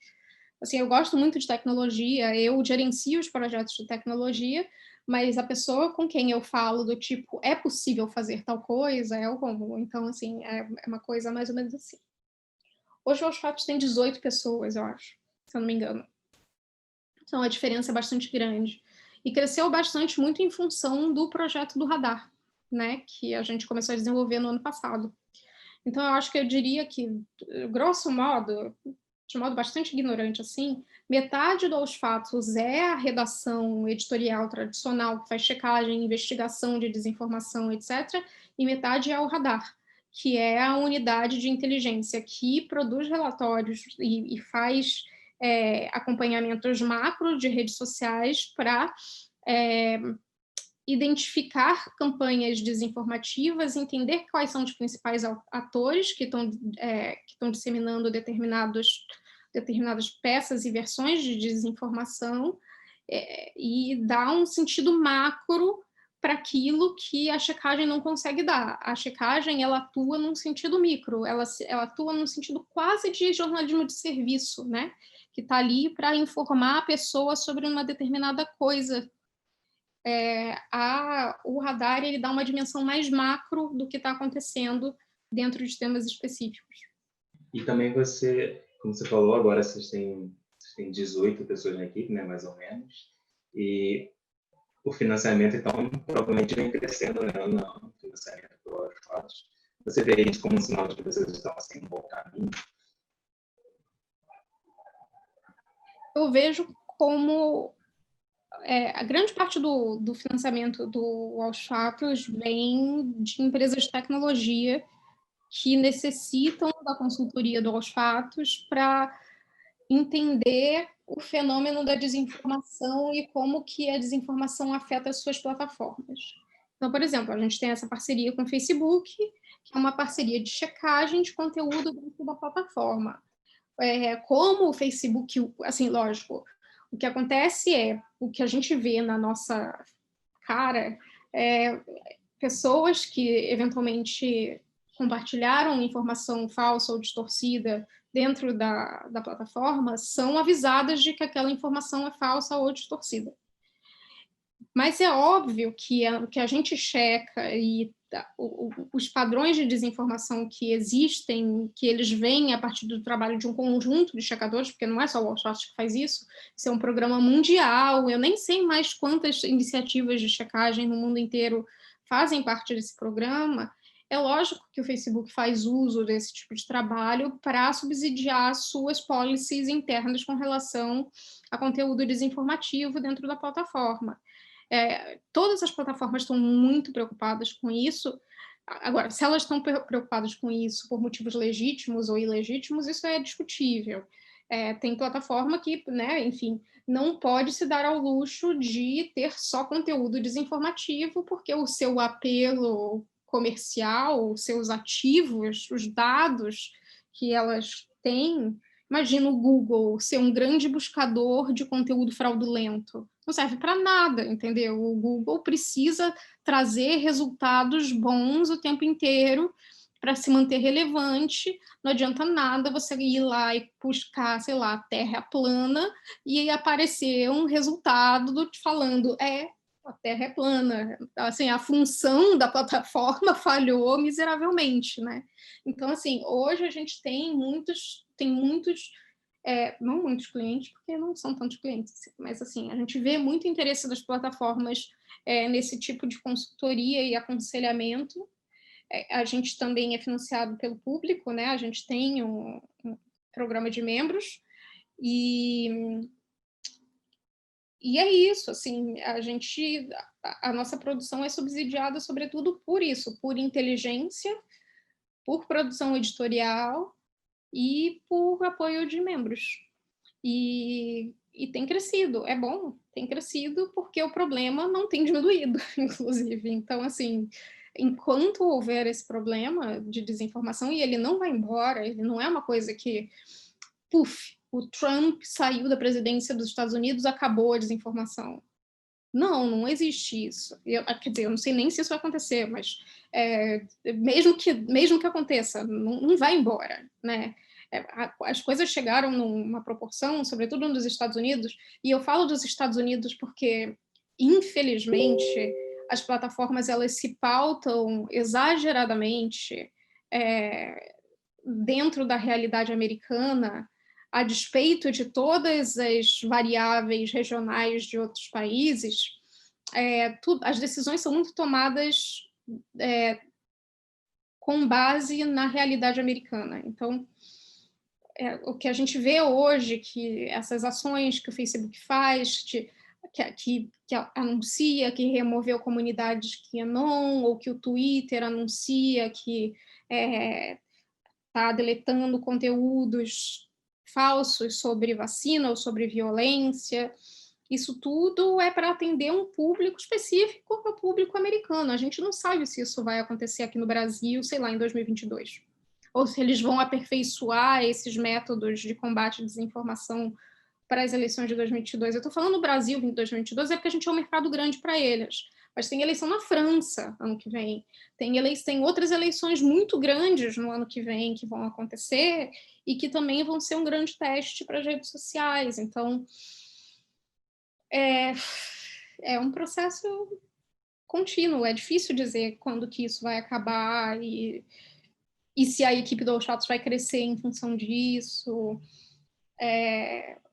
Assim, eu gosto muito de tecnologia, eu gerencio os projetos de tecnologia, mas a pessoa com quem eu falo do tipo, é possível fazer tal coisa, é o Romulo. Então, assim, é uma coisa mais ou menos assim. Hoje o Aos Fatos tem 18 pessoas, eu acho, se eu não me engano. Então, a diferença é bastante grande. E cresceu bastante muito em função do projeto do Radar, né, que a gente começou a desenvolver no ano passado. Então, eu acho que eu diria que, grosso modo, de modo bastante ignorante assim, metade dos fatos é a redação editorial tradicional, que faz checagem, investigação de desinformação, etc., e metade é o radar, que é a unidade de inteligência que produz relatórios e faz acompanhamentos macro de redes sociais para identificar campanhas desinformativas, entender quais são os principais atores que estão disseminando determinadas peças e versões de desinformação, e dar um sentido macro para aquilo que a checagem não consegue dar. A checagem, ela atua num sentido micro, ela atua num sentido quase de jornalismo de serviço, né? Que está ali para informar a pessoa sobre uma determinada coisa. O radar, ele dá uma dimensão mais macro do que está acontecendo dentro de temas específicos. E também você, como você falou, agora vocês têm 18 pessoas na equipe, né, mais ou menos, e o financiamento, então, provavelmente vem crescendo, né, ano a ano, o financiamento do Wallshot. Você vê isso como um sinal de que vocês estão, assim, no bom caminho? Eu vejo como a grande parte do financiamento do Aos Fatos vem de empresas de tecnologia que necessitam da consultoria do Aos Fatos para entender o fenômeno da desinformação e como que a desinformação afeta as suas plataformas. Então, por exemplo, a gente tem essa parceria com o Facebook, que é uma parceria de checagem de conteúdo dentro da plataforma. Como o Facebook, assim, lógico, o que acontece o que a gente vê na nossa cara, pessoas que eventualmente compartilharam informação falsa ou distorcida dentro da plataforma são avisadas de que aquela informação é falsa ou distorcida. Mas é óbvio que a gente checa e os padrões de desinformação que existem, que eles vêm a partir do trabalho de um conjunto de checadores, porque não é só o Wallshot que faz isso é um programa mundial, eu nem sei mais quantas iniciativas de checagem no mundo inteiro fazem parte desse programa. É lógico que o Facebook faz uso desse tipo de trabalho para subsidiar suas policies internas com relação a conteúdo desinformativo dentro da plataforma. Todas as plataformas estão muito preocupadas com isso. Agora, se elas estão preocupadas com isso por motivos legítimos ou ilegítimos, isso é discutível. Tem plataforma que, né, enfim, não pode se dar ao luxo de ter só conteúdo desinformativo, porque o seu apelo comercial, os seus ativos, os dados que elas têm. Imagina o Google ser um grande buscador de conteúdo fraudulento. Não serve para nada, entendeu? O Google precisa trazer resultados bons o tempo inteiro para se manter relevante. Não adianta nada você ir lá e buscar, sei lá, terra plana e aparecer um resultado falando a Terra é plana. Assim, a função da plataforma falhou miseravelmente, né? Então, assim, hoje a gente tem muitos não muitos clientes, porque não são tantos clientes, mas assim, a gente vê muito interesse das plataformas nesse tipo de consultoria e aconselhamento. A gente também é financiado pelo público, né? A gente tem um programa de membros e é isso, assim, a nossa produção é subsidiada sobretudo por isso, por inteligência, por produção editorial e por apoio de membros. E E tem crescido, é bom, tem crescido porque o problema não tem diminuído, inclusive. Então, assim, enquanto houver esse problema de desinformação, e ele não vai embora, ele não é uma coisa que, puf, o Trump saiu da presidência dos Estados Unidos, acabou a desinformação. Não, não existe isso. Quer dizer, eu não sei nem se isso vai acontecer, mas mesmo que aconteça, não vai embora, né? As coisas chegaram numa proporção, sobretudo nos Estados Unidos, e eu falo dos Estados Unidos porque, infelizmente, as plataformas elas se pautam exageradamente dentro da realidade americana, a despeito de todas as variáveis regionais de outros países, as decisões são muito tomadas com base na realidade americana. Então, o que a gente vê hoje, que essas ações que o Facebook faz, que anuncia que removeu comunidades QAnon, ou que o Twitter anuncia que está deletando conteúdos falsos sobre vacina ou sobre violência, isso tudo é para atender um público específico, que é o público americano. A gente não sabe se isso vai acontecer aqui no Brasil, sei lá, em 2022. Ou se eles vão aperfeiçoar esses métodos de combate à desinformação para as eleições de 2022. Eu estou falando no Brasil em 2022, porque a gente é um mercado grande para eles. Mas tem eleição na França ano que vem. Tem outras eleições muito grandes no ano que vem que vão acontecer e que também vão ser um grande teste para as redes sociais. Então, é um processo contínuo. É difícil dizer quando que isso vai acabar e se a equipe do All Shots vai crescer em função disso.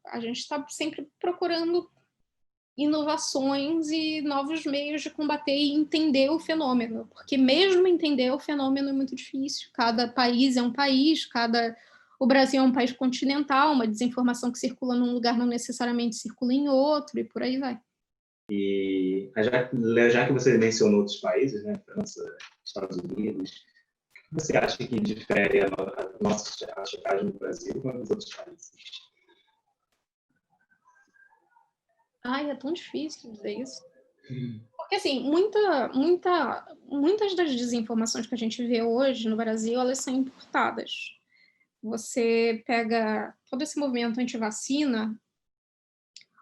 A gente está sempre procurando inovações e novos meios de combater e entender o fenômeno, porque mesmo entender o fenômeno é muito difícil. Cada país é um país, o Brasil é um país continental, uma desinformação que circula num lugar não necessariamente circula em outro, e por aí vai. E já que você mencionou outros países, né, França, Estados Unidos, o que você acha que difere a nossa checagem no Brasil com os outros países? Ai, é tão difícil dizer isso. Porque, assim, muitas das desinformações que a gente vê hoje no Brasil, elas são importadas. Você pega todo esse movimento anti-vacina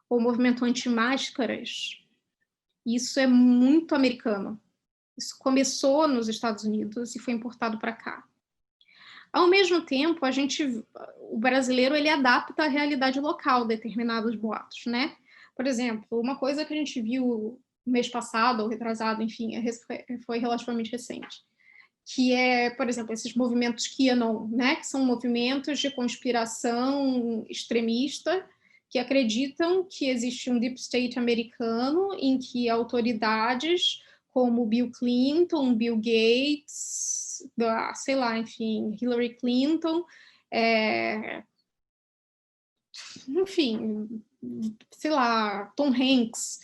ou movimento anti-máscaras, isso é muito americano. Isso começou nos Estados Unidos e foi importado para cá. Ao mesmo tempo, o brasileiro ele adapta à realidade local determinados boatos, né? Por exemplo, uma coisa que a gente viu mês passado, ou retrasado, enfim, foi relativamente recente, que por exemplo, esses movimentos QAnon, né? Que são movimentos de conspiração extremista que acreditam que existe um deep state americano em que autoridades como Bill Clinton, Bill Gates, sei lá, enfim, Hillary Clinton, enfim, sei lá, Tom Hanks,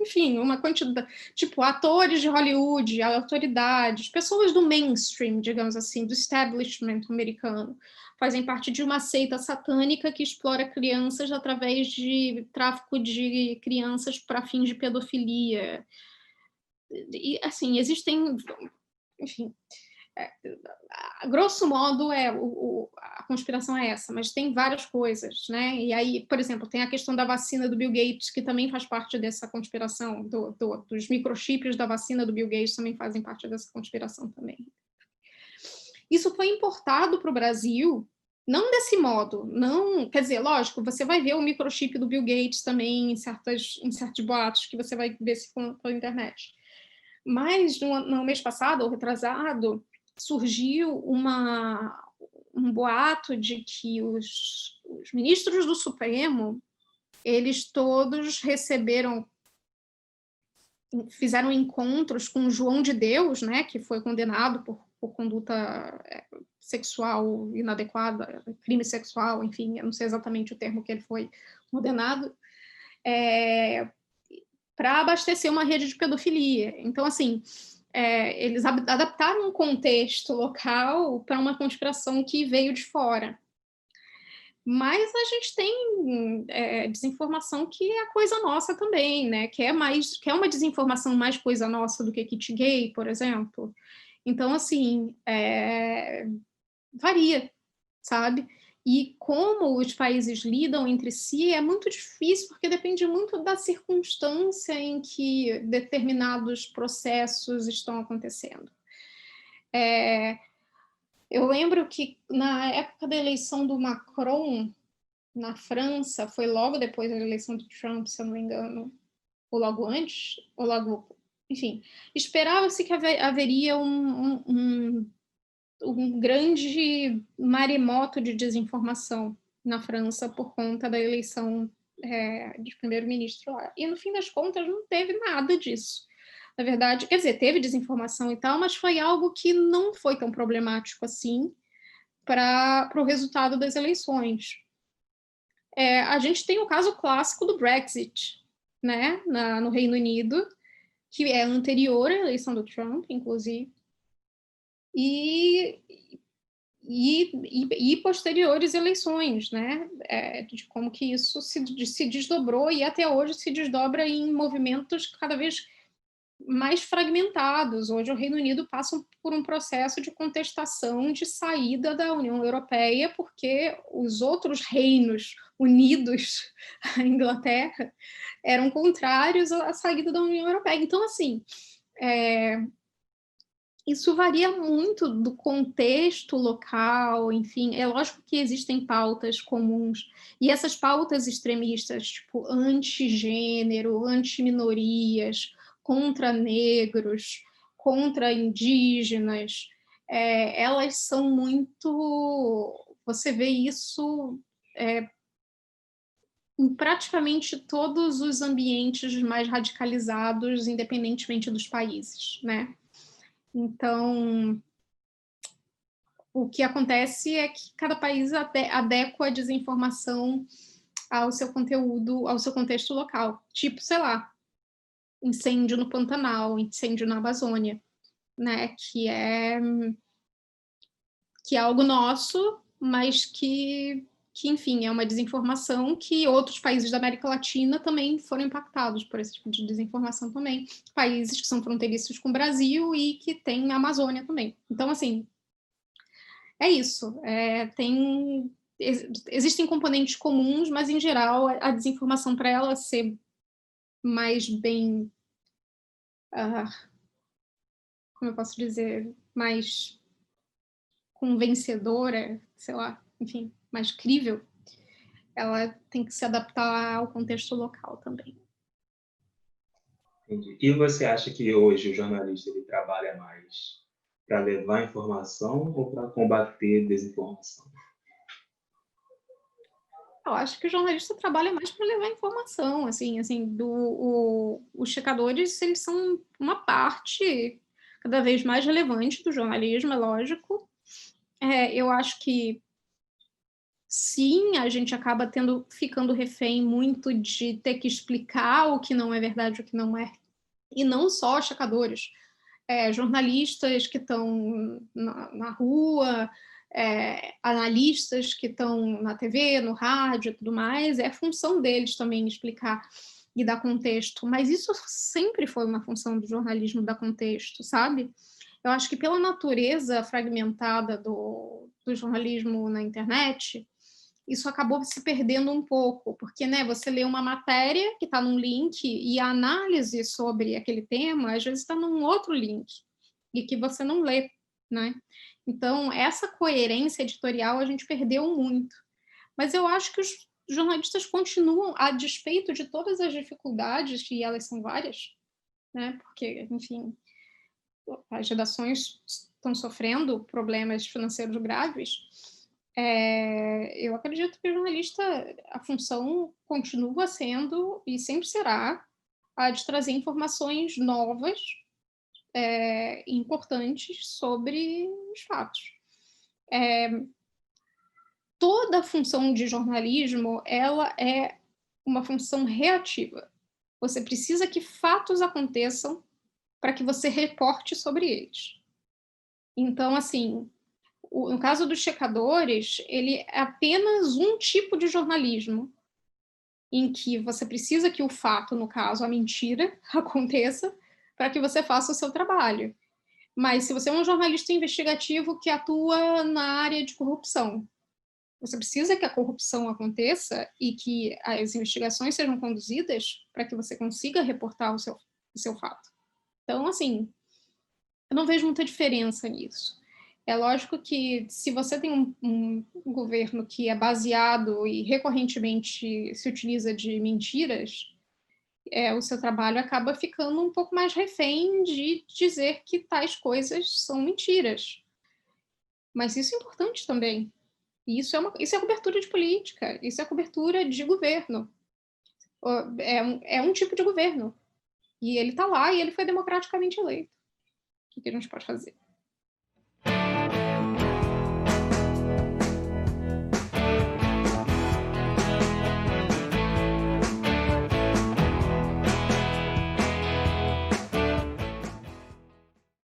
enfim, uma quantidade, tipo, atores de Hollywood, autoridades, pessoas do mainstream, digamos assim, do establishment americano, fazem parte de uma seita satânica que explora crianças através de tráfico de crianças para fins de pedofilia. E, assim, existem, enfim, grosso modo, a conspiração é essa, mas tem várias coisas, né? E aí, por exemplo, tem a questão da vacina do Bill Gates, que também faz parte dessa conspiração, dos microchips da vacina do Bill Gates também fazem parte dessa conspiração também. Isso foi importado para o Brasil, não desse modo, não, quer dizer, lógico, você vai ver o microchip do Bill Gates também em certos boatos que você vai ver pela internet. Mas no mês passado, ou retrasado, surgiu um boato de que os ministros do Supremo, eles todos fizeram encontros com João de Deus, né, que foi condenado por conduta sexual inadequada, crime sexual, enfim, eu não sei exatamente o termo que ele foi condenado, para abastecer uma rede de pedofilia. Então, assim, eles adaptaram um contexto local para uma conspiração que veio de fora. Mas a gente tem desinformação que é coisa nossa também, né? Que é uma desinformação mais coisa nossa do que kit gay, por exemplo. Então, assim, varia, sabe? E como os países lidam entre si é muito difícil, porque depende muito da circunstância em que determinados processos estão acontecendo. Eu lembro que na época da eleição do Macron, na França, foi logo depois da eleição do Trump, se eu não me engano, ou logo antes, ou logo... Enfim, esperava-se que haveria um grande maremoto de desinformação na França por conta da eleição de primeiro-ministro lá. E, no fim das contas, não teve nada disso. Na verdade, quer dizer, teve desinformação e tal, mas foi algo que não foi tão problemático assim para o resultado das eleições. A gente tem o caso clássico do Brexit, né, no Reino Unido, que é anterior à eleição do Trump, inclusive, e posteriores eleições, né, de como que isso se desdobrou e até hoje se desdobra em movimentos cada vez mais fragmentados. Hoje o Reino Unido passa por um processo de contestação de saída da União Europeia, porque os outros reinos unidos à Inglaterra eram contrários à saída da União Europeia. Então, assim, isso varia muito do contexto local, enfim, é lógico que existem pautas comuns, e essas pautas extremistas, tipo anti-gênero, anti-minorias, contra negros, contra indígenas, elas são muito... Você vê isso em praticamente todos os ambientes mais radicalizados, independentemente dos países, né? Então, o que acontece é que cada país adequa a desinformação ao seu conteúdo, ao seu contexto local. Tipo, sei lá, incêndio no Pantanal, incêndio na Amazônia, né? Que é algo nosso, mas que, enfim, é uma desinformação que outros países da América Latina também foram impactados por esse tipo de desinformação também. Países que são fronteiriços com o Brasil e que têm a Amazônia também. Então, assim, é isso. Existem componentes comuns, mas, em geral, a desinformação, para ela ser mais bem... como eu posso dizer? Mais convencedora, sei lá, enfim, mais crível, ela tem que se adaptar ao contexto local também. Entendi. E você acha que hoje o jornalista ele trabalha mais para levar informação ou para combater desinformação? Eu acho que o jornalista trabalha mais para levar informação, assim, os checadores, eles são uma parte cada vez mais relevante do jornalismo, é lógico. Eu acho que sim, a gente acaba ficando refém muito de ter que explicar o que não é verdade, o que não é. E não só checadores, jornalistas que estão na rua, analistas que estão na TV, no rádio e tudo mais, é função deles também explicar e dar contexto, mas isso sempre foi uma função do jornalismo, dar contexto, sabe? Eu acho que pela natureza fragmentada do jornalismo na internet, isso acabou se perdendo um pouco, porque, né, você lê uma matéria que está num link e a análise sobre aquele tema, às vezes está num outro link, e que você não lê, né? Então, essa coerência editorial a gente perdeu muito. Mas eu acho que os jornalistas continuam, a despeito de todas as dificuldades, e elas são várias, né? Porque, enfim, as redações estão sofrendo problemas financeiros graves. Eu acredito que o jornalista, a função continua sendo, e sempre será, a de trazer informações novas, importantes sobre os fatos. Toda a função de jornalismo, ela é uma função reativa. Você precisa que fatos aconteçam para que você reporte sobre eles. Então, assim, no caso dos checadores, ele é apenas um tipo de jornalismo, em que você precisa que o fato, no caso, a mentira, aconteça para que você faça o seu trabalho. Mas se você é um jornalista investigativo que atua na área de corrupção, você precisa que a corrupção aconteça e que as investigações sejam conduzidas para que você consiga reportar o seu fato. Então, assim, eu não vejo muita diferença nisso. É lógico que se você tem um governo que é baseado e recorrentemente se utiliza de mentiras, o seu trabalho acaba ficando um pouco mais refém de dizer que tais coisas são mentiras. Mas isso é importante também. Isso é cobertura de política, isso é cobertura de governo. É um tipo de governo. E ele está lá e ele foi democraticamente eleito. O que a gente pode fazer?